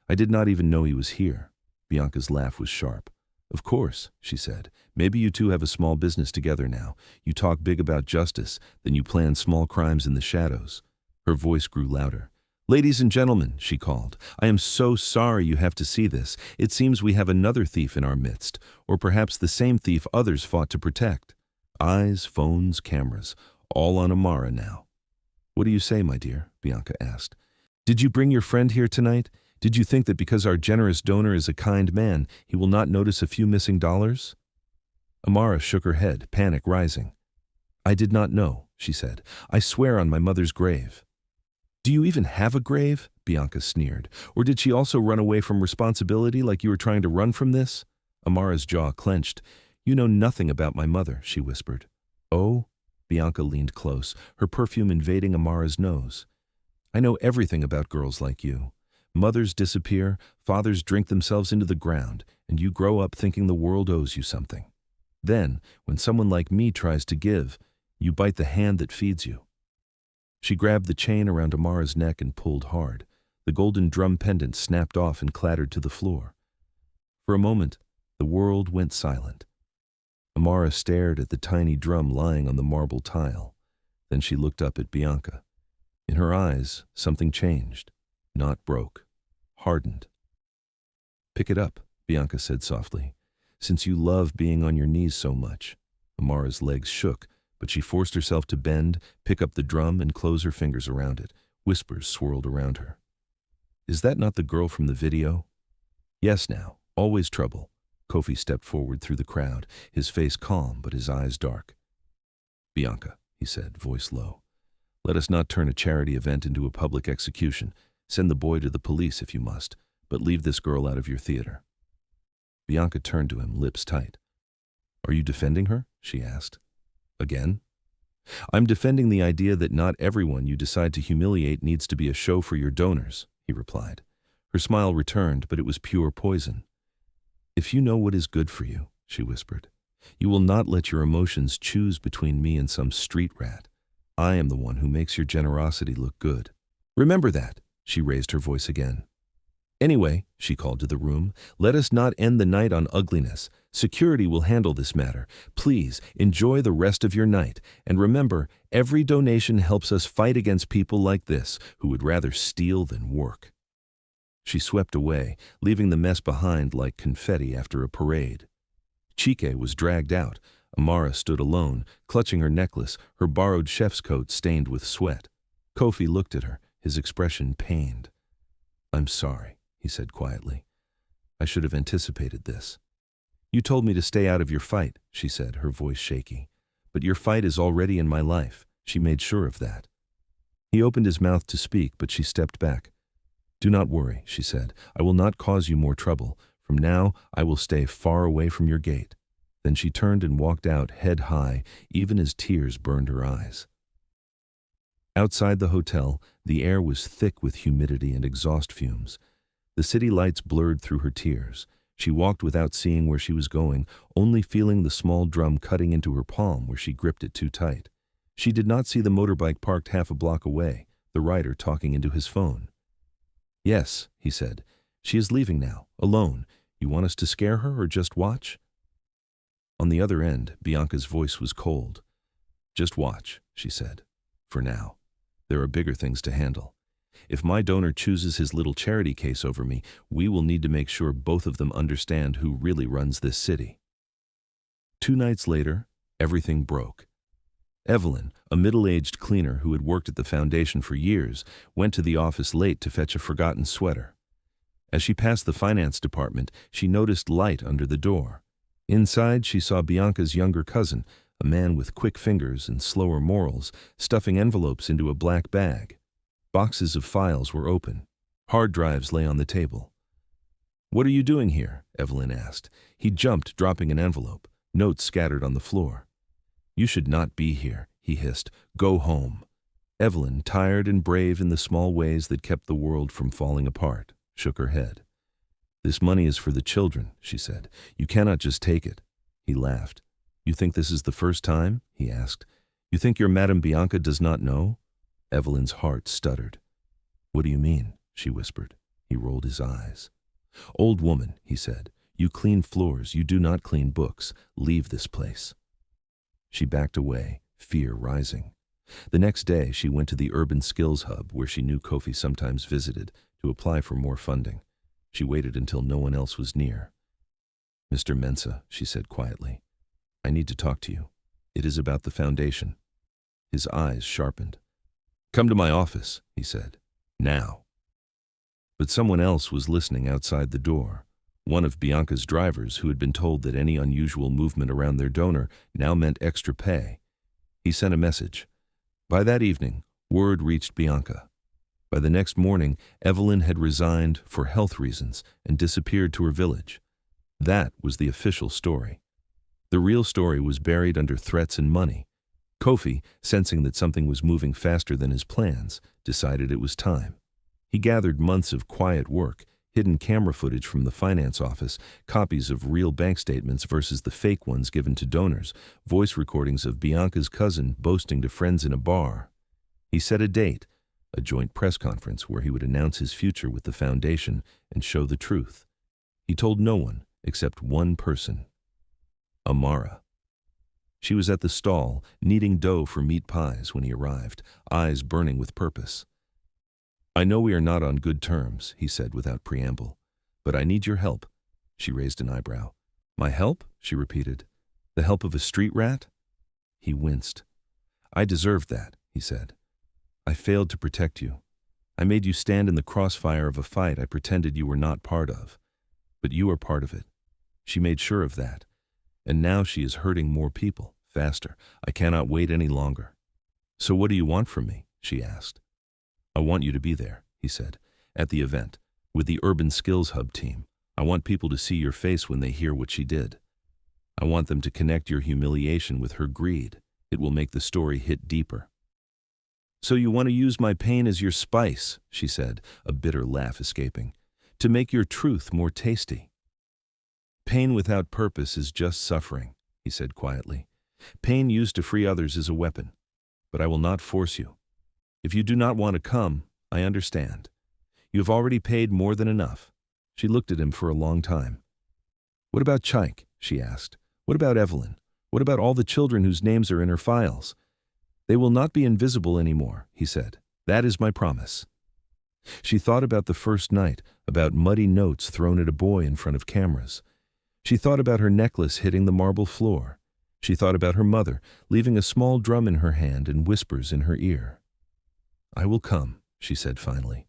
"I did not even know he was here." Bianca's laugh was sharp. "Of course," she said. "Maybe you two have a small business together now. You talk big about justice, then you plan small crimes in the shadows." Her voice grew louder. "Ladies and gentlemen," she called, "I am so sorry you have to see this. It seems we have another thief in our midst, or perhaps the same thief others fought to protect. Eyes, phones, cameras, all on Amara now." "What do you say, my dear?" Bianca asked. "Did you bring your friend here tonight? Did you think that because our generous donor is a kind man, he will not notice a few missing dollars?" Amara shook her head, panic rising. "I did not know," she said. "I swear on my mother's grave." "Do you even have a grave?" Bianca sneered. "Or did she also run away from responsibility like you were trying to run from this?" Amara's jaw clenched. "You know nothing about my mother," she whispered. "Oh?" Bianca leaned close, her perfume invading Amara's nose. "I know everything about girls like you. Mothers disappear, fathers drink themselves into the ground, and you grow up thinking the world owes you something. Then, when someone like me tries to give, you bite the hand that feeds you." She grabbed the chain around Amara's neck and pulled hard. The golden drum pendant snapped off and clattered to the floor. For a moment, the world went silent. Amara stared at the tiny drum lying on the marble tile. Then she looked up at Bianca. In her eyes, something changed. Not broke. Hardened. "Pick it up," Bianca said softly. "Since you love being on your knees so much." Amara's legs shook, but she forced herself to bend, pick up the drum, and close her fingers around it. Whispers swirled around her. "Is that not the girl from the video?" "Yes now. Always trouble." Kofi stepped forward through the crowd, his face calm but his eyes dark. "Bianca," he said, voice low, "let us not turn a charity event into a public execution. Send the boy to the police if you must, but leave this girl out of your theater." Bianca turned to him, lips tight. "Are you defending her?" she asked. "Again?" "I'm defending the idea that not everyone you decide to humiliate needs to be a show for your donors," he replied. Her smile returned, but it was pure poison. "If you know what is good for you," she whispered, "you will not let your emotions choose between me and some street rat. I am the one who makes your generosity look good. Remember that, she raised her voice again. Anyway, she called to the room, let us not end the night on ugliness. Security will handle this matter. Please, enjoy the rest of your night. And remember, every donation helps us fight against people like this, who would rather steal than work. She swept away, leaving the mess behind like confetti after a parade. Chike was dragged out. Amara stood alone, clutching her necklace, her borrowed chef's coat stained with sweat. Kofi looked at her, his expression pained. I'm sorry, he said quietly. I should have anticipated this. You told me to stay out of your fight, she said, her voice shaky. But your fight is already in my life. She made sure of that. He opened his mouth to speak, but she stepped back. Do not worry, she said. I will not cause you more trouble. From now, I will stay far away from your gate. Then she turned and walked out, head high, even as tears burned her eyes. Outside the hotel, the air was thick with humidity and exhaust fumes. The city lights blurred through her tears. She walked without seeing where she was going, only feeling the small drum cutting into her palm where she gripped it too tight. She did not see the motorbike parked half a block away, the rider talking into his phone. Yes, he said. She is leaving now, alone. You want us to scare her or just watch? On the other end, Bianca's voice was cold. Just watch, she said. For now. There are bigger things to handle. If my donor chooses his little charity case over me, we will need to make sure both of them understand who really runs this city. 2 nights later, everything broke. Evelyn, a middle-aged cleaner who had worked at the foundation for years, went to the office late to fetch a forgotten sweater. As she passed the finance department, she noticed light under the door. Inside, she saw Bianca's younger cousin, a man with quick fingers and slower morals, stuffing envelopes into a black bag. Boxes of files were open. Hard drives lay on the table. What are you doing here? Evelyn asked. He jumped, dropping an envelope. Notes scattered on the floor. You should not be here, he hissed. Go home. Evelyn, tired and brave in the small ways that kept the world from falling apart, shook her head. This money is for the children, she said. You cannot just take it. He laughed. You think this is the first time? He asked. You think your Madame Bianca does not know? Evelyn's heart stuttered. What do you mean? She whispered. He rolled his eyes. Old woman, he said. You clean floors, you do not clean books. Leave this place. She backed away, fear rising. The next day, she went to the Urban Skills Hub, where she knew Kofi sometimes visited, to apply for more funding. She waited until no one else was near. Mr. Mensah, she said quietly, I need to talk to you. It is about the foundation. His eyes sharpened. Come to my office, he said. Now. But someone else was listening outside the door. One of Bianca's drivers who had been told that any unusual movement around their donor now meant extra pay. He sent a message. By that evening, word reached Bianca. By the next morning, Evelyn had resigned for health reasons and disappeared to her village. That was the official story. The real story was buried under threats and money. Kofi, sensing that something was moving faster than his plans, decided it was time. He gathered months of quiet work, hidden camera footage from the finance office, copies of real bank statements versus the fake ones given to donors, voice recordings of Bianca's cousin boasting to friends in a bar. He set a date, a joint press conference where he would announce his future with the foundation and show the truth. He told no one except one person, Amara. She was at the stall, kneading dough for meat pies when he arrived, eyes burning with purpose. I know we are not on good terms, he said without preamble, but I need your help. She raised an eyebrow. My help? She repeated. The help of a street rat? He winced. I deserved that, he said. I failed to protect you. I made you stand in the crossfire of a fight I pretended you were not part of. But you are part of it. She made sure of that. And now she is hurting more people, faster. I cannot wait any longer. So what do you want from me? She asked. I want you to be there, he said, at the event, with the Urban Skills Hub team. I want people to see your face when they hear what she did. I want them to connect your humiliation with her greed. It will make the story hit deeper. So you want to use my pain as your spice, she said, a bitter laugh escaping, to make your truth more tasty. Pain without purpose is just suffering, he said quietly. Pain used to free others is a weapon. but I will not force you. If you do not want to come, I understand. You have already paid more than enough." She looked at him for a long time. "What about Chike?" she asked. "What about Evelyn? What about all the children whose names are in her files?" "They will not be invisible anymore," he said. "That is my promise." She thought about the first night, about muddy notes thrown at a boy in front of cameras. She thought about her necklace hitting the marble floor. She thought about her mother, leaving a small drum in her hand and whispers in her ear. "I will come," she said finally.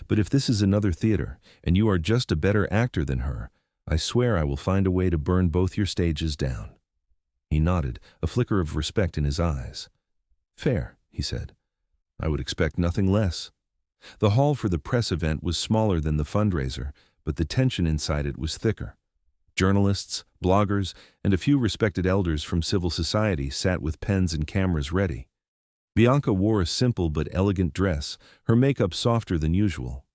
"But if this is another theater, and you are just a better actor than her, I swear I will find a way to burn both your stages down." He nodded, a flicker of respect in his eyes. "Fair," he said. "I would expect nothing less." The hall for the press event was smaller than the fundraiser, but the tension inside it was thicker. Journalists, bloggers, and a few respected elders from civil society sat with pens and cameras ready. Bianca wore a simple but elegant dress, her makeup softer than usual.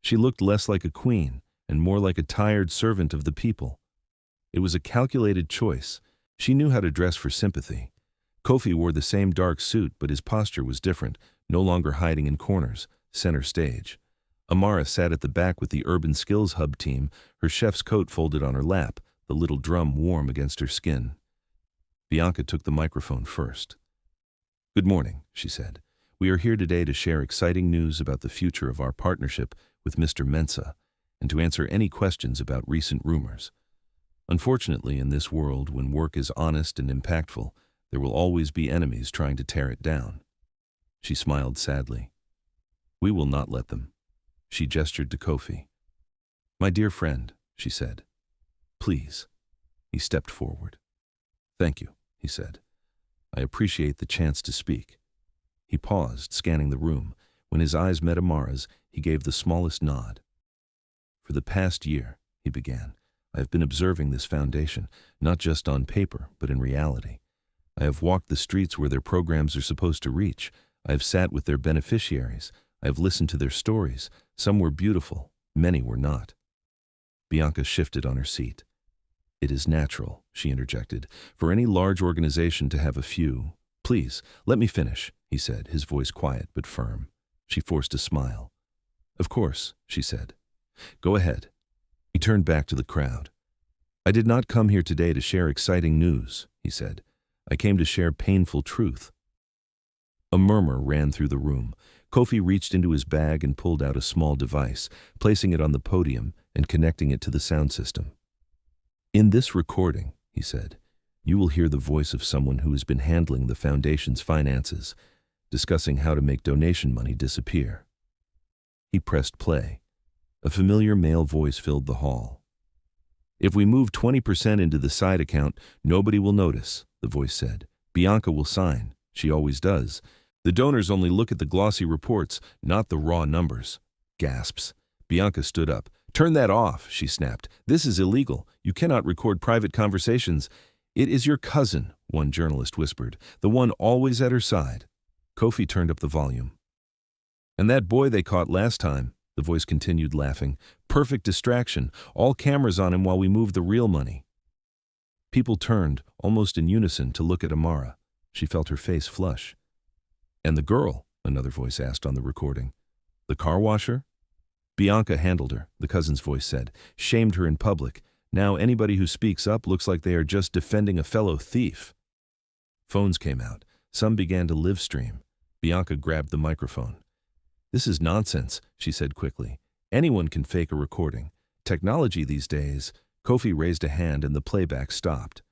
She looked less like a queen and more like a tired servant of the people. It was a calculated choice. She knew how to dress for sympathy. Kofi wore the same dark suit, but his posture was different, no longer hiding in corners, center stage. Amara sat at the back with the Urban Skills Hub team, her chef's coat folded on her lap, the little drum warm against her skin. Bianca took the microphone first. "Good morning," she said. "We are here today to share exciting news about the future of our partnership with Mr. Mensah and to answer any questions about recent rumors. Unfortunately, in this world, when work is honest and impactful, there will always be enemies trying to tear it down." She smiled sadly. "We will not let them." She gestured to Kofi. "My dear friend," she said. "Please." He stepped forward. "Thank you," he said. "I appreciate the chance to speak." He paused, scanning the room. When his eyes met Amara's, he gave the smallest nod. "For the past year," he began, "I have been observing this foundation, not just on paper, but in reality. I have walked the streets where their programs are supposed to reach. I have sat with their beneficiaries. I have listened to their stories. Some were beautiful, many were not." Bianca shifted on her seat. "It is natural," she interjected, "for any large organization to have a few—" "Please, let me finish," he said, his voice quiet but firm. She forced a smile. "Of course," she said. "Go ahead." He turned back to the crowd. "I did not come here today to share exciting news," he said. "I came to share painful truth." A murmur ran through the room. Kofi reached into his bag and pulled out a small device, placing it on the podium and connecting it to the sound system. "In this recording," he said, "you will hear the voice of someone who has been handling the foundation's finances, discussing how to make donation money disappear." He pressed play. A familiar male voice filled the hall. "If we move 20% into the side account, nobody will notice," the voice said. "Bianca will sign. She always does. The donors only look at the glossy reports, not the raw numbers." Gasps. Bianca stood up. "Turn that off," she snapped. "This is illegal. You cannot record private conversations." "It is your cousin," one journalist whispered, "the one always at her side." Kofi turned up the volume. "And that boy they caught last time," the voice continued, laughing. "Perfect distraction. All cameras on him while we move the real money." People turned, almost in unison, to look at Amara. She felt her face flush. "And the girl?" another voice asked on the recording. "The car washer?" "Bianca handled her," the cousin's voice said. "Shamed her in public. Now anybody who speaks up looks like they are just defending a fellow thief." Phones came out. Some began to live stream. Bianca grabbed the microphone. "This is nonsense," she said quickly. "Anyone can fake a recording. Technology these days." Kofi raised a hand and the playback stopped.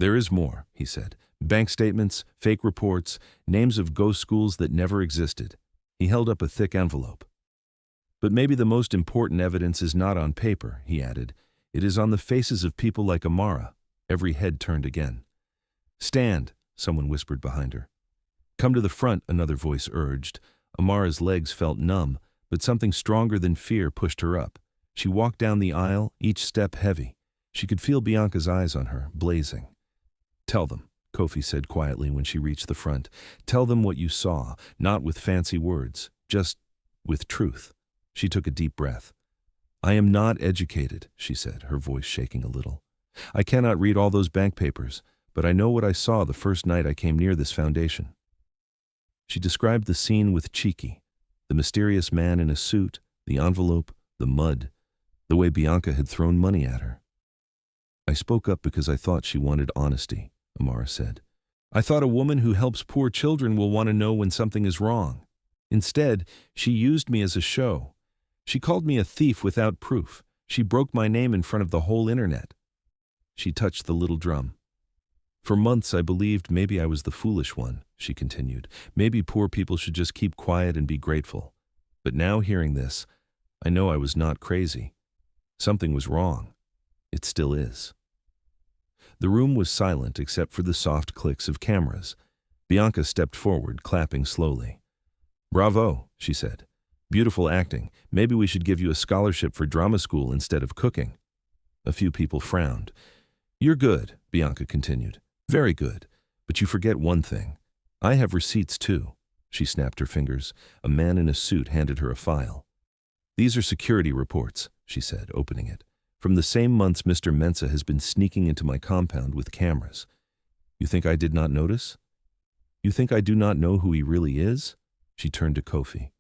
"There is more," he said. "Bank statements, fake reports, names of ghost schools that never existed." He held up a thick envelope. "But maybe the most important evidence is not on paper," he added. "It is on the faces of people like Amara." Every head turned again. "Stand," someone whispered behind her. "Come to the front," another voice urged. Amara's legs felt numb, but something stronger than fear pushed her up. She walked down the aisle, each step heavy. She could feel Bianca's eyes on her, blazing. "Tell them," Kofi said quietly when she reached the front. "Tell them what you saw, not with fancy words, just with truth." She took a deep breath. "I am not educated," she said, her voice shaking a little. "I cannot read all those bank papers, but I know what I saw the first night I came near this foundation." She described the scene with Cheeky, the mysterious man in a suit, the envelope, the mud, the way Bianca had thrown money at her. I spoke up because I thought she wanted honesty, Amara said. I thought a woman who helps poor children will want to know when something is wrong. Instead, she used me as a show. She called me a thief without proof. She broke my name in front of the whole internet. She touched the little drum. For months I believed maybe I was the foolish one, she continued. Maybe poor people should just keep quiet and be grateful. But now hearing this, I know I was not crazy. Something was wrong. It still is. The room was silent except for the soft clicks of cameras. Bianca stepped forward, clapping slowly. Bravo, she said. Beautiful acting. Maybe we should give you a scholarship for drama school instead of cooking. A few people frowned. You're good, Bianca continued. Very good. But you forget one thing. I have receipts too. She snapped her fingers. A man in a suit handed her a file. These are security reports, she said, opening it. From the same months Mr. Mensah has been sneaking into my compound with cameras. You think I did not notice? You think I do not know who he really is? She turned to Kofi.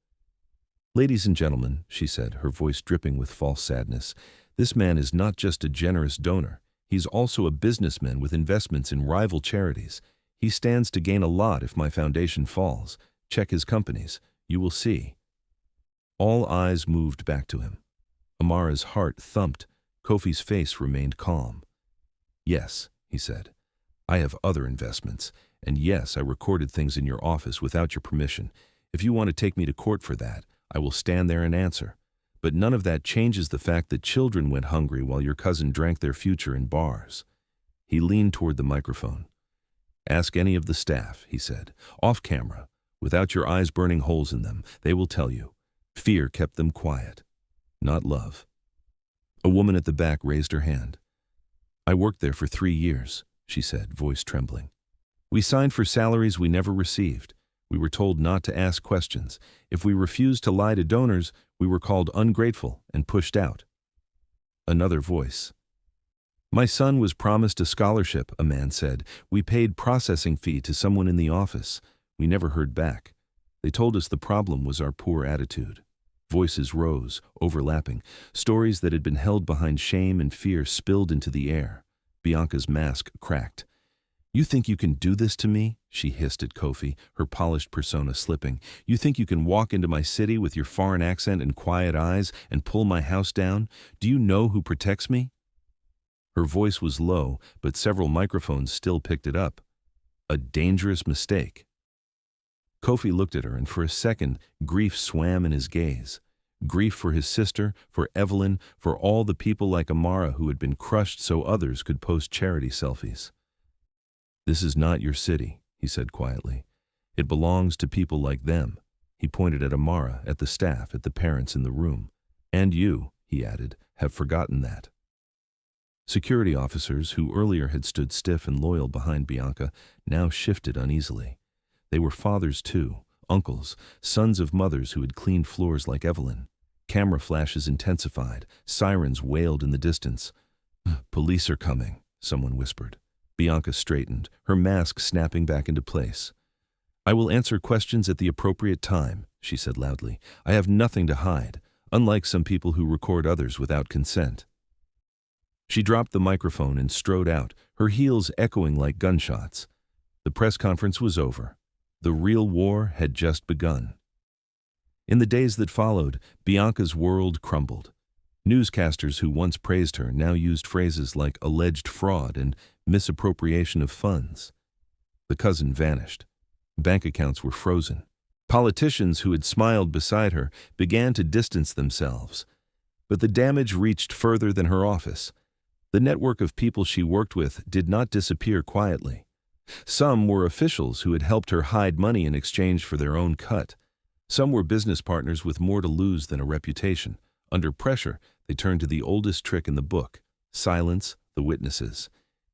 Ladies and gentlemen, she said, her voice dripping with false sadness, this man is not just a generous donor. He's also a businessman with investments in rival charities. He stands to gain a lot if my foundation falls. Check his companies. You will see. All eyes moved back to him. Amara's heart thumped. Kofi's face remained calm. Yes, he said. I have other investments. And yes, I recorded things in your office without your permission. If you want to take me to court for that, I will stand there and answer. But none of that changes the fact that children went hungry while your cousin drank their future in bars. He leaned toward the microphone. Ask any of the staff, he said, off camera, without your eyes burning holes in them. They will tell you. Fear kept them quiet, not love. A woman at the back raised her hand. I worked there for 3 years, she said, voice trembling. We signed for salaries we never received. We were told not to ask questions. If we refused to lie to donors, we were called ungrateful and pushed out. Another voice. My son was promised a scholarship, a man said. We paid processing fee to someone in the office. We never heard back. They told us the problem was our poor attitude. Voices rose, overlapping. Stories that had been held behind shame and fear spilled into the air. Bianca's mask cracked. You think you can do this to me? She hissed at Kofi, her polished persona slipping. You think you can walk into my city with your foreign accent and quiet eyes and pull my house down? Do you know who protects me? Her voice was low, but several microphones still picked it up. A dangerous mistake. Kofi looked at her, and for a second, grief swam in his gaze. Grief for his sister, for Evelyn, for all the people like Amara who had been crushed so others could post charity selfies. This is not your city, he said quietly. It belongs to people like them. He pointed at Amara, at the staff, at the parents in the room. And you, he added, have forgotten that. Security officers, who earlier had stood stiff and loyal behind Bianca, now shifted uneasily. They were fathers too, uncles, sons of mothers who had cleaned floors like Evelyn. Camera flashes intensified, sirens wailed in the distance. Police are coming, someone whispered. Bianca straightened, her mask snapping back into place. I will answer questions at the appropriate time, she said loudly. I have nothing to hide, unlike some people who record others without consent. She dropped the microphone and strode out, her heels echoing like gunshots. The press conference was over. The real war had just begun. In the days that followed, Bianca's world crumbled. Newscasters who once praised her now used phrases like alleged fraud and misappropriation of funds. The cousin vanished. Bank accounts were frozen. Politicians who had smiled beside her began to distance themselves. But the damage reached further than her office. The network of people she worked with did not disappear quietly. Some were officials who had helped her hide money in exchange for their own cut. Some were business partners with more to lose than a reputation. Under pressure, they turned to the oldest trick in the book: silence the witnesses.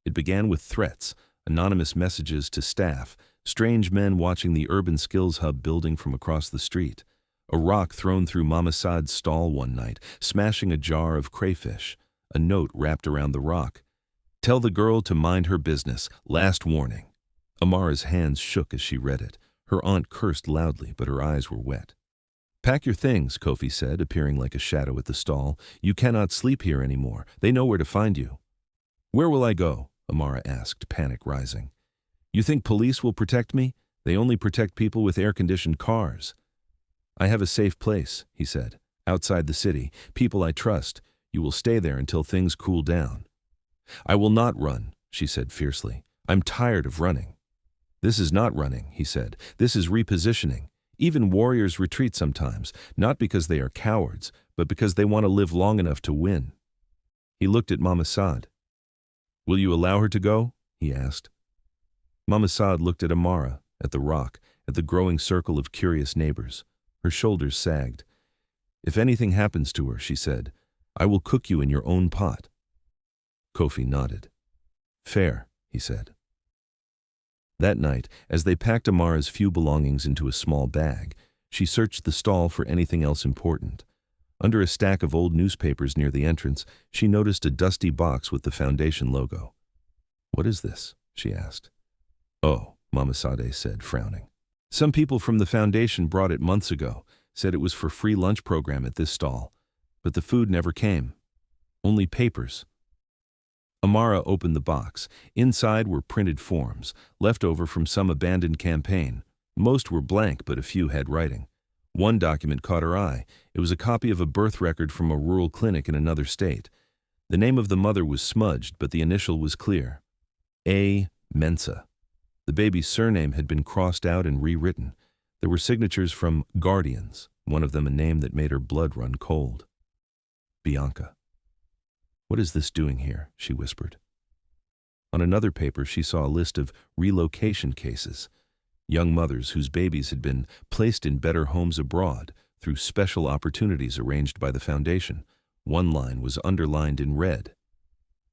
It began with threats, anonymous messages to staff, strange men watching the Urban Skills Hub building from across the street, a rock thrown through Mama Saad's stall one night, smashing a jar of crayfish, a note wrapped around the rock. Tell the girl to mind her business. Last warning. Amara's hands shook as she read it. Her aunt cursed loudly, but her eyes were wet. "Pack your things," Kofi said, appearing like a shadow at the stall. "You cannot sleep here anymore. They know where to find you." "Where will I go?" Amara asked, panic rising. "You think police will protect me? They only protect people with air-conditioned cars." "I have a safe place," he said. "Outside the city. People I trust. You will stay there until things cool down." "I will not run," she said fiercely. "I'm tired of running." "This is not running," he said. "This is repositioning. Even warriors retreat sometimes, not because they are cowards, but because they want to live long enough to win." He looked at Mama Saad. "Will you allow her to go?" he asked. Mama Saad looked at Amara, at the rock, at the growing circle of curious neighbors. Her shoulders sagged. "If anything happens to her," she said, "I will cook you in your own pot." Kofi nodded. "Fair," he said. That night, as they packed Amara's few belongings into a small bag, she searched the stall for anything else important. Under a stack of old newspapers near the entrance, she noticed a dusty box with the foundation logo. "What is this?" she asked. "Oh," Mama Sade said, frowning. "Some people from the foundation brought it months ago, said it was for free lunch program at this stall, but the food never came. Only papers." Amara opened the box. Inside were printed forms, left over from some abandoned campaign. Most were blank, but a few had writing. One document caught her eye. It was a copy of a birth record from a rural clinic in another state. The name of the mother was smudged, but the initial was clear. A. Mensa. The baby's surname had been crossed out and rewritten. There were signatures from guardians, one of them a name that made her blood run cold. Bianca. "What is this doing here?" she whispered. On another paper, she saw a list of relocation cases, young mothers whose babies had been placed in better homes abroad through special opportunities arranged by the foundation. One line was underlined in red.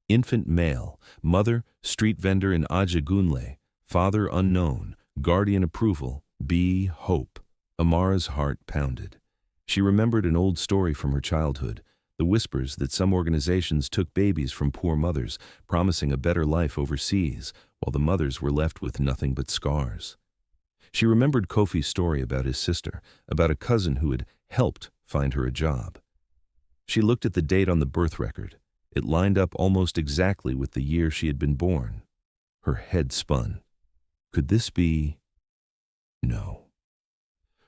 "Infant male, mother, street vendor in Ajagunle, father unknown, guardian approval, B. Hope." Amara's heart pounded. She remembered an old story from her childhood, the whispers that some organizations took babies from poor mothers, promising a better life overseas, while the mothers were left with nothing but scars. She remembered Kofi's story about his sister, about a cousin who had helped find her a job. She looked at the date on the birth record. It lined up almost exactly with the year she had been born. Her head spun. Could this be? No.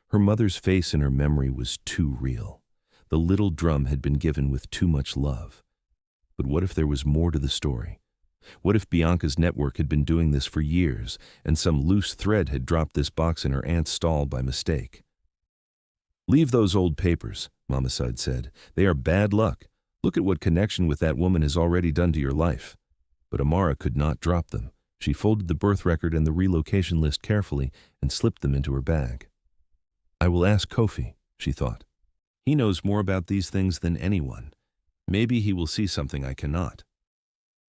Her mother's face in her memory was too real. The little drum had been given with too much love. But what if there was more to the story? What if Bianca's network had been doing this for years, and some loose thread had dropped this box in her aunt's stall by mistake? "Leave those old papers," Mama Saad said. "They are bad luck. Look at what connection with that woman has already done to your life." But Amara could not drop them. She folded the birth record and the relocation list carefully and slipped them into her bag. "I will ask Kofi," she thought. "He knows more about these things than anyone. Maybe he will see something I cannot."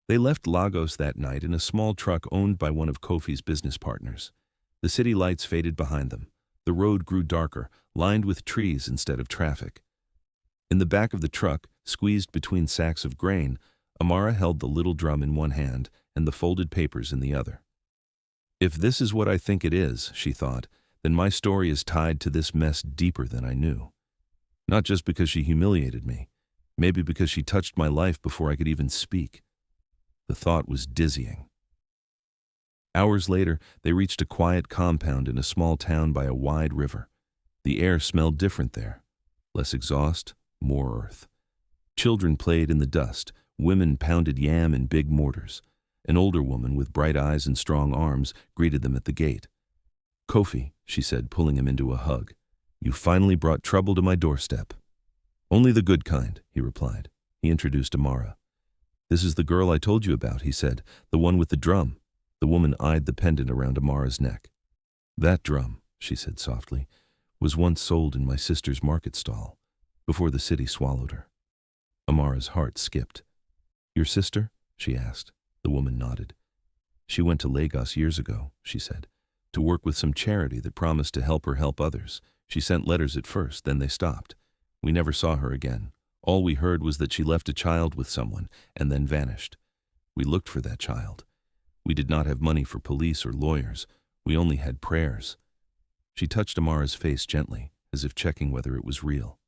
They left Lagos that night in a small truck owned by one of Kofi's business partners. The city lights faded behind them. The road grew darker, lined with trees instead of traffic. In the back of the truck, squeezed between sacks of grain, Amara held the little drum in one hand and the folded papers in the other. "If this is what I think it is," she thought, "then my story is tied to this mess deeper than I knew. Not just because she humiliated me, maybe because she touched my life before I could even speak." The thought was dizzying. Hours later, they reached a quiet compound in a small town by a wide river. The air smelled different there. Less exhaust, more earth. Children played in the dust. Women pounded yam in big mortars. An older woman with bright eyes and strong arms greeted them at the gate. "Kofi," she said, pulling him into a hug. "You finally brought trouble to my doorstep." "Only the good kind," he replied. He introduced Amara. "This is the girl I told you about," he said, "the one with the drum." The woman eyed the pendant around Amara's neck. "That drum," she said softly, "was once sold in my sister's market stall, before the city swallowed her." Amara's heart skipped. "Your sister?" she asked. The woman nodded. "She went to Lagos years ago," she said, "to work with some charity that promised to help her help others. She sent letters at first, then they stopped. We never saw her again. All we heard was that she left a child with someone and then vanished. We looked for that child. We did not have money for police or lawyers. We only had prayers. She touched Amara's face gently, as if checking whether it was real.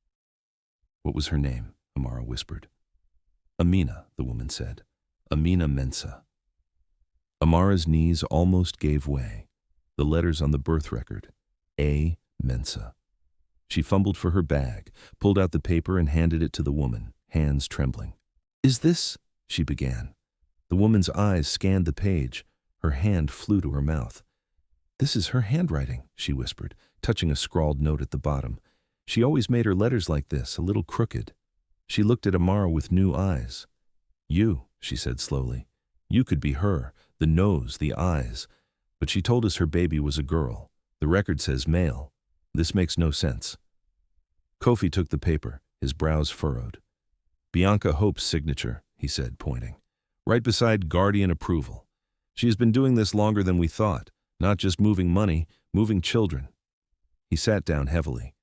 "What was her name?" Amara whispered. "Amina," the woman said. "Amina Mensa." Amara's knees almost gave way. The letters on the birth record. A. Mensa. She fumbled for her bag, pulled out the paper and handed it to the woman, hands trembling. "Is this?" she began. The woman's eyes scanned the page. Her hand flew to her mouth. "This is her handwriting," she whispered, touching a scrawled note at the bottom. She always made her letters like this, a little crooked. She looked at Amara with new eyes. "You," she said slowly. "You could be her, the nose, the eyes. But she told us her baby was a girl. The record says male. This makes no sense." Kofi took the paper, his brows furrowed. "Bianca Hope's signature," he said, pointing. "Right beside guardian approval. She has been doing this longer than we thought, not just moving money, moving children." He sat down heavily.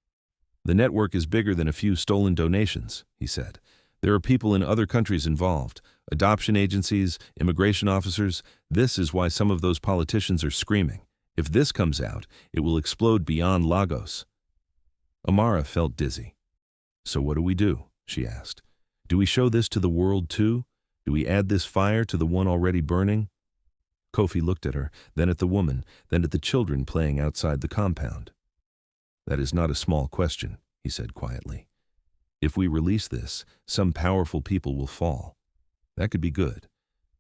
"The network is bigger than a few stolen donations," he said. "There are people in other countries involved, adoption agencies, immigration officers. This is why some of those politicians are screaming. If this comes out, it will explode beyond Lagos." Amara felt dizzy. "So what do?" she asked. "Do we show this to the world too? Do we add this fire to the one already burning?" Kofi looked at her, then at the woman, then at the children playing outside the compound. "That is not a small question," he said quietly. "If we release this, some powerful people will fall. That could be good,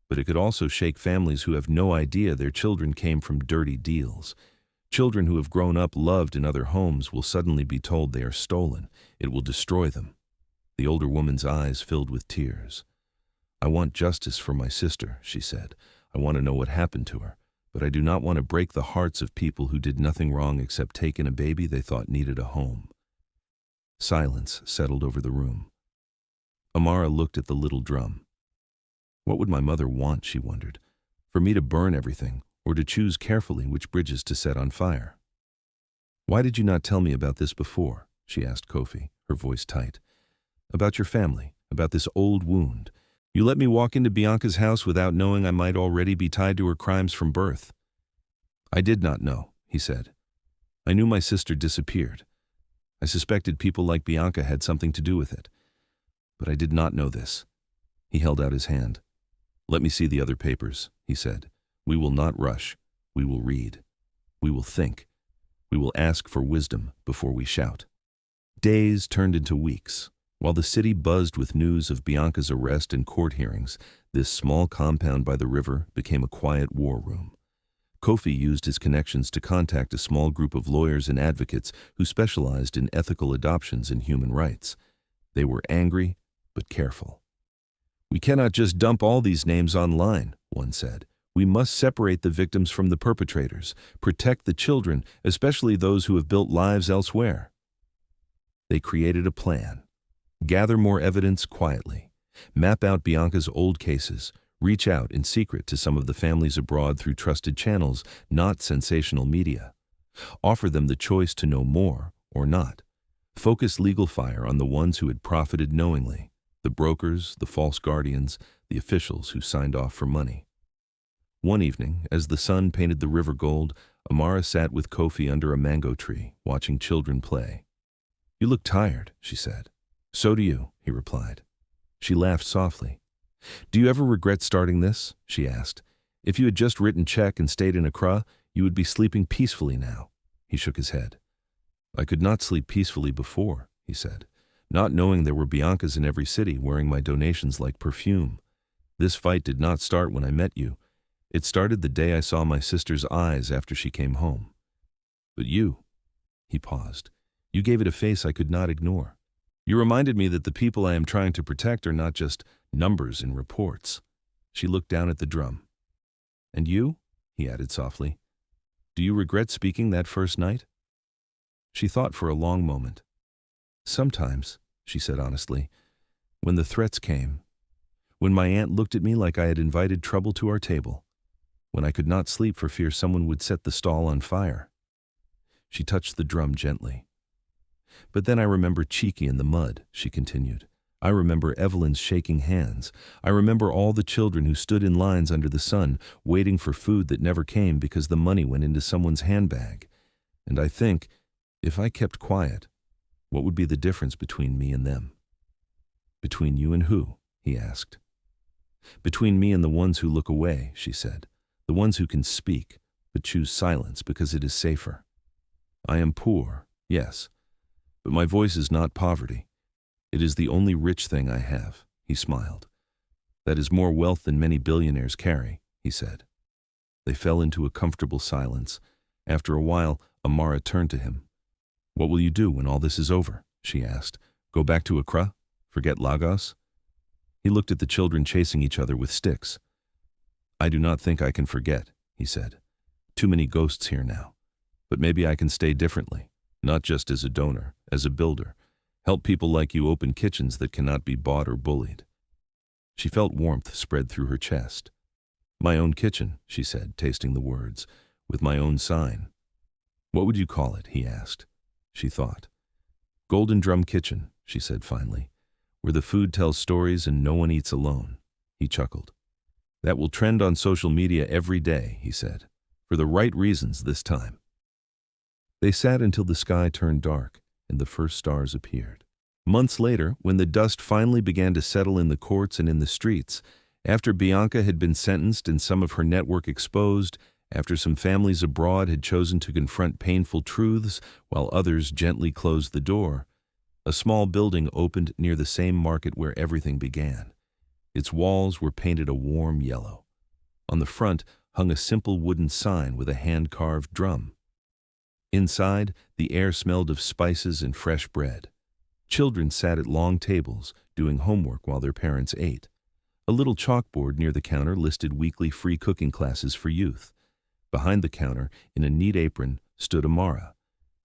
but it could also shake families who have no idea their children came from dirty deals. Children who have grown up loved in other homes will suddenly be told they are stolen. It will destroy them." The older woman's eyes filled with tears. "I want justice for my sister," she said. "I want to know what happened to her, but I do not want to break the hearts of people who did nothing wrong except take in a baby they thought needed a home." Silence settled over the room. Amara looked at the little drum. What would my mother want, she wondered? For me to burn everything, or to choose carefully which bridges to set on fire? "Why did you not tell me about this before?" she asked Kofi, her voice tight. "About your family, about this old wound. You let me walk into Bianca's house without knowing I might already be tied to her crimes from birth." "I did not know," he said. "I knew my sister disappeared. I suspected people like Bianca had something to do with it. But I did not know this." He held out his hand. "Let me see the other papers," he said. "We will not rush. We will read. We will think. We will ask for wisdom before we shout." Days turned into weeks. While the city buzzed with news of Bianca's arrest and court hearings, this small compound by the river became a quiet war room. Kofi used his connections to contact a small group of lawyers and advocates who specialized in ethical adoptions and human rights. They were angry, but careful. "We cannot just dump all these names online," one said. "We must separate the victims from the perpetrators, protect the children, especially those who have built lives elsewhere." They created a plan. Gather more evidence quietly. Map out Bianca's old cases. Reach out in secret to some of the families abroad through trusted channels, not sensational media. Offer them the choice to know more or not. Focus legal fire on the ones who had profited knowingly, the brokers, the false guardians, the officials who signed off for money. One evening, as the sun painted the river gold, Amara sat with Kofi under a mango tree, watching children play. "You look tired," she said. "So do you," he replied. She laughed softly. "Do you ever regret starting this?" she asked. "If you had just written check and stayed in Accra, you would be sleeping peacefully now." He shook his head. "I could not sleep peacefully before," he said, "not knowing there were Biancas in every city wearing my donations like perfume. This fight did not start when I met you. It started the day I saw my sister's eyes after she came home. But you," he paused, "you gave it a face I could not ignore. You reminded me that the people I am trying to protect are not just numbers in reports." She looked down at the drum. "And you?" he added softly. "Do you regret speaking that first night?" She thought for a long moment. "Sometimes," she said honestly, "when the threats came, when my aunt looked at me like I had invited trouble to our table, when I could not sleep for fear someone would set the stall on fire." She touched the drum gently. "But then I remember Cheeky in the mud," she continued. "I remember Evelyn's shaking hands. I remember all the children who stood in lines under the sun, waiting for food that never came because the money went into someone's handbag. And I think, if I kept quiet, what would be the difference between me and them? Between you and who? He asked. Between me and the ones who look away, she said. The ones who can speak, but choose silence because it is safer. I am poor, yes, but my voice is not poverty. It is the only rich thing I have, he smiled. That is more wealth than many billionaires carry, he said. They fell into a comfortable silence. After a while, Amara turned to him. What will you do when all this is over? She asked. Go back to Accra? Forget Lagos? He looked at the children chasing each other with sticks. I do not think I can forget, he said. Too many ghosts here now. But maybe I can stay differently, not just as a donor, as a builder. Help people like you open kitchens that cannot be bought or bullied. She felt warmth spread through her chest. My own kitchen, she said, tasting the words, with my own sign. What would you call it? He asked. She thought. Golden Drum Kitchen, she said finally, where the food tells stories and no one eats alone. He chuckled. That will trend on social media every day, he said, for the right reasons this time. They sat until the sky turned dark and the first stars appeared. Months later, when the dust finally began to settle in the courts and in the streets, after Bianca had been sentenced and some of her network exposed, after some families abroad had chosen to confront painful truths while others gently closed the door, a small building opened near the same market where everything began. Its walls were painted a warm yellow. On the front hung a simple wooden sign with a hand-carved drum. Inside, the air smelled of spices and fresh bread. Children sat at long tables, doing homework while their parents ate. A little chalkboard near the counter listed weekly free cooking classes for youth. Behind the counter, in a neat apron, stood Amara.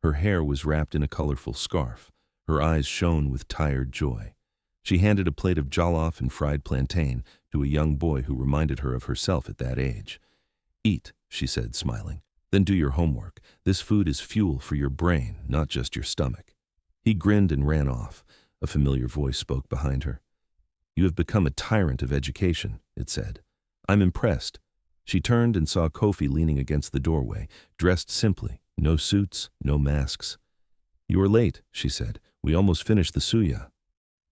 Her hair was wrapped in a colorful scarf. Her eyes shone with tired joy. She handed a plate of jollof and fried plantain to a young boy who reminded her of herself at that age. Eat, she said, smiling. Then do your homework. This food is fuel for your brain, not just your stomach. He grinned and ran off. A familiar voice spoke behind her. You have become a tyrant of education, it said. I'm impressed. She turned and saw Kofi leaning against the doorway, dressed simply, no suits, no masks. You are late, she said. We almost finished the suya.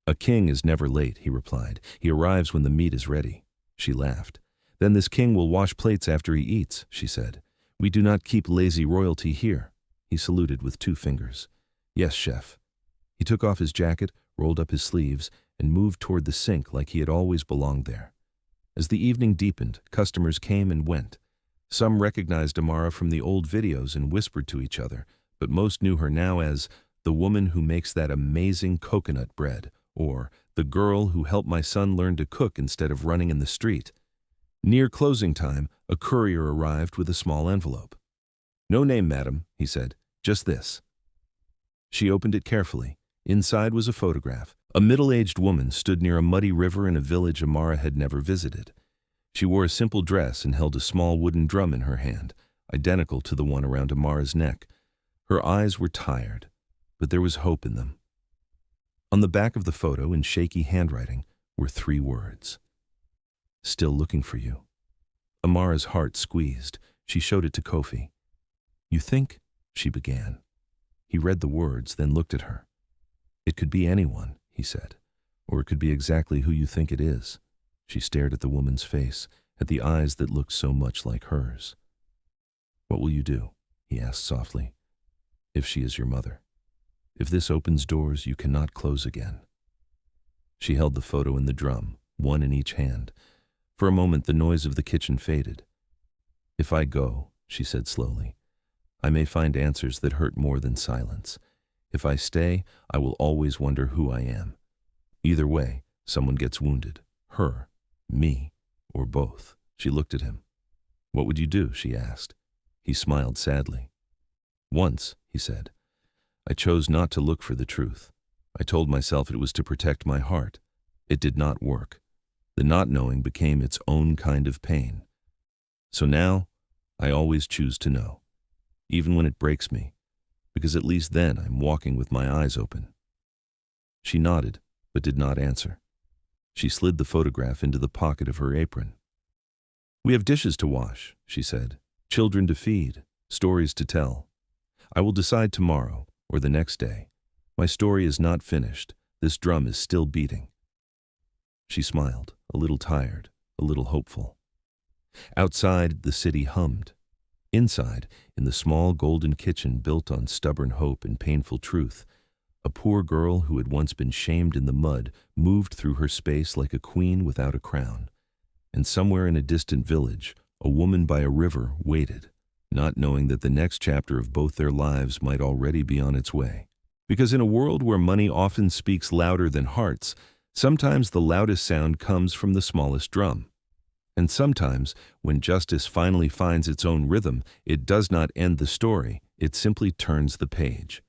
A king is never late, he replied. He arrives when the meat is ready. She laughed. Then this king will wash plates after he eats, she said. We do not keep lazy royalty here. He saluted with 2 fingers. Yes, chef. He took off his jacket, rolled up his sleeves, and moved toward the sink like he had always belonged there. As the evening deepened, customers came and went. Some recognized Amara from the old videos and whispered to each other, but most knew her now as the woman who makes that amazing coconut bread, or the girl who helped my son learn to cook instead of running in the street. Near closing time, a courier arrived with a small envelope. No name, madam, he said, just this. She opened it carefully. Inside was a photograph. A middle-aged woman stood near a muddy river in a village Amara had never visited. She wore a simple dress and held a small wooden drum in her hand, identical to the one around Amara's neck. Her eyes were tired, but there was hope in them. On the back of the photo, in shaky handwriting, were 3 words. Still looking for you. Amara's heart squeezed. She showed it to Kofi. You think? She began. He read the words, then looked at her. It could be anyone, he said, or it could be exactly who you think it is. She stared at the woman's face, at the eyes that looked so much like hers. What will you do? He asked softly. If she is your mother. If this opens doors you cannot close again. She held the photo and the drum, one in each hand. For a moment the noise of the kitchen faded. If I go, she said slowly, I may find answers that hurt more than silence. If I stay, I will always wonder who I am. Either way, someone gets wounded. Her, me, or both. She looked at him. What would you do? She asked. He smiled sadly. Once, he said, I chose not to look for the truth. I told myself it was to protect my heart. It did not work. The not knowing became its own kind of pain. So now, I always choose to know, even when it breaks me, because at least then I'm walking with my eyes open. She nodded, but did not answer. She slid the photograph into the pocket of her apron. We have dishes to wash, she said, children to feed, stories to tell. I will decide tomorrow or the next day. My story is not finished. This drum is still beating." She smiled, a little tired, a little hopeful. Outside, the city hummed. Inside, in the small golden kitchen built on stubborn hope and painful truth, a poor girl who had once been shamed in the mud moved through her space like a queen without a crown. And somewhere in a distant village, a woman by a river waited, not knowing that the next chapter of both their lives might already be on its way. Because in a world where money often speaks louder than hearts, sometimes the loudest sound comes from the smallest drum. And sometimes, when justice finally finds its own rhythm, it does not end the story, it simply turns the page.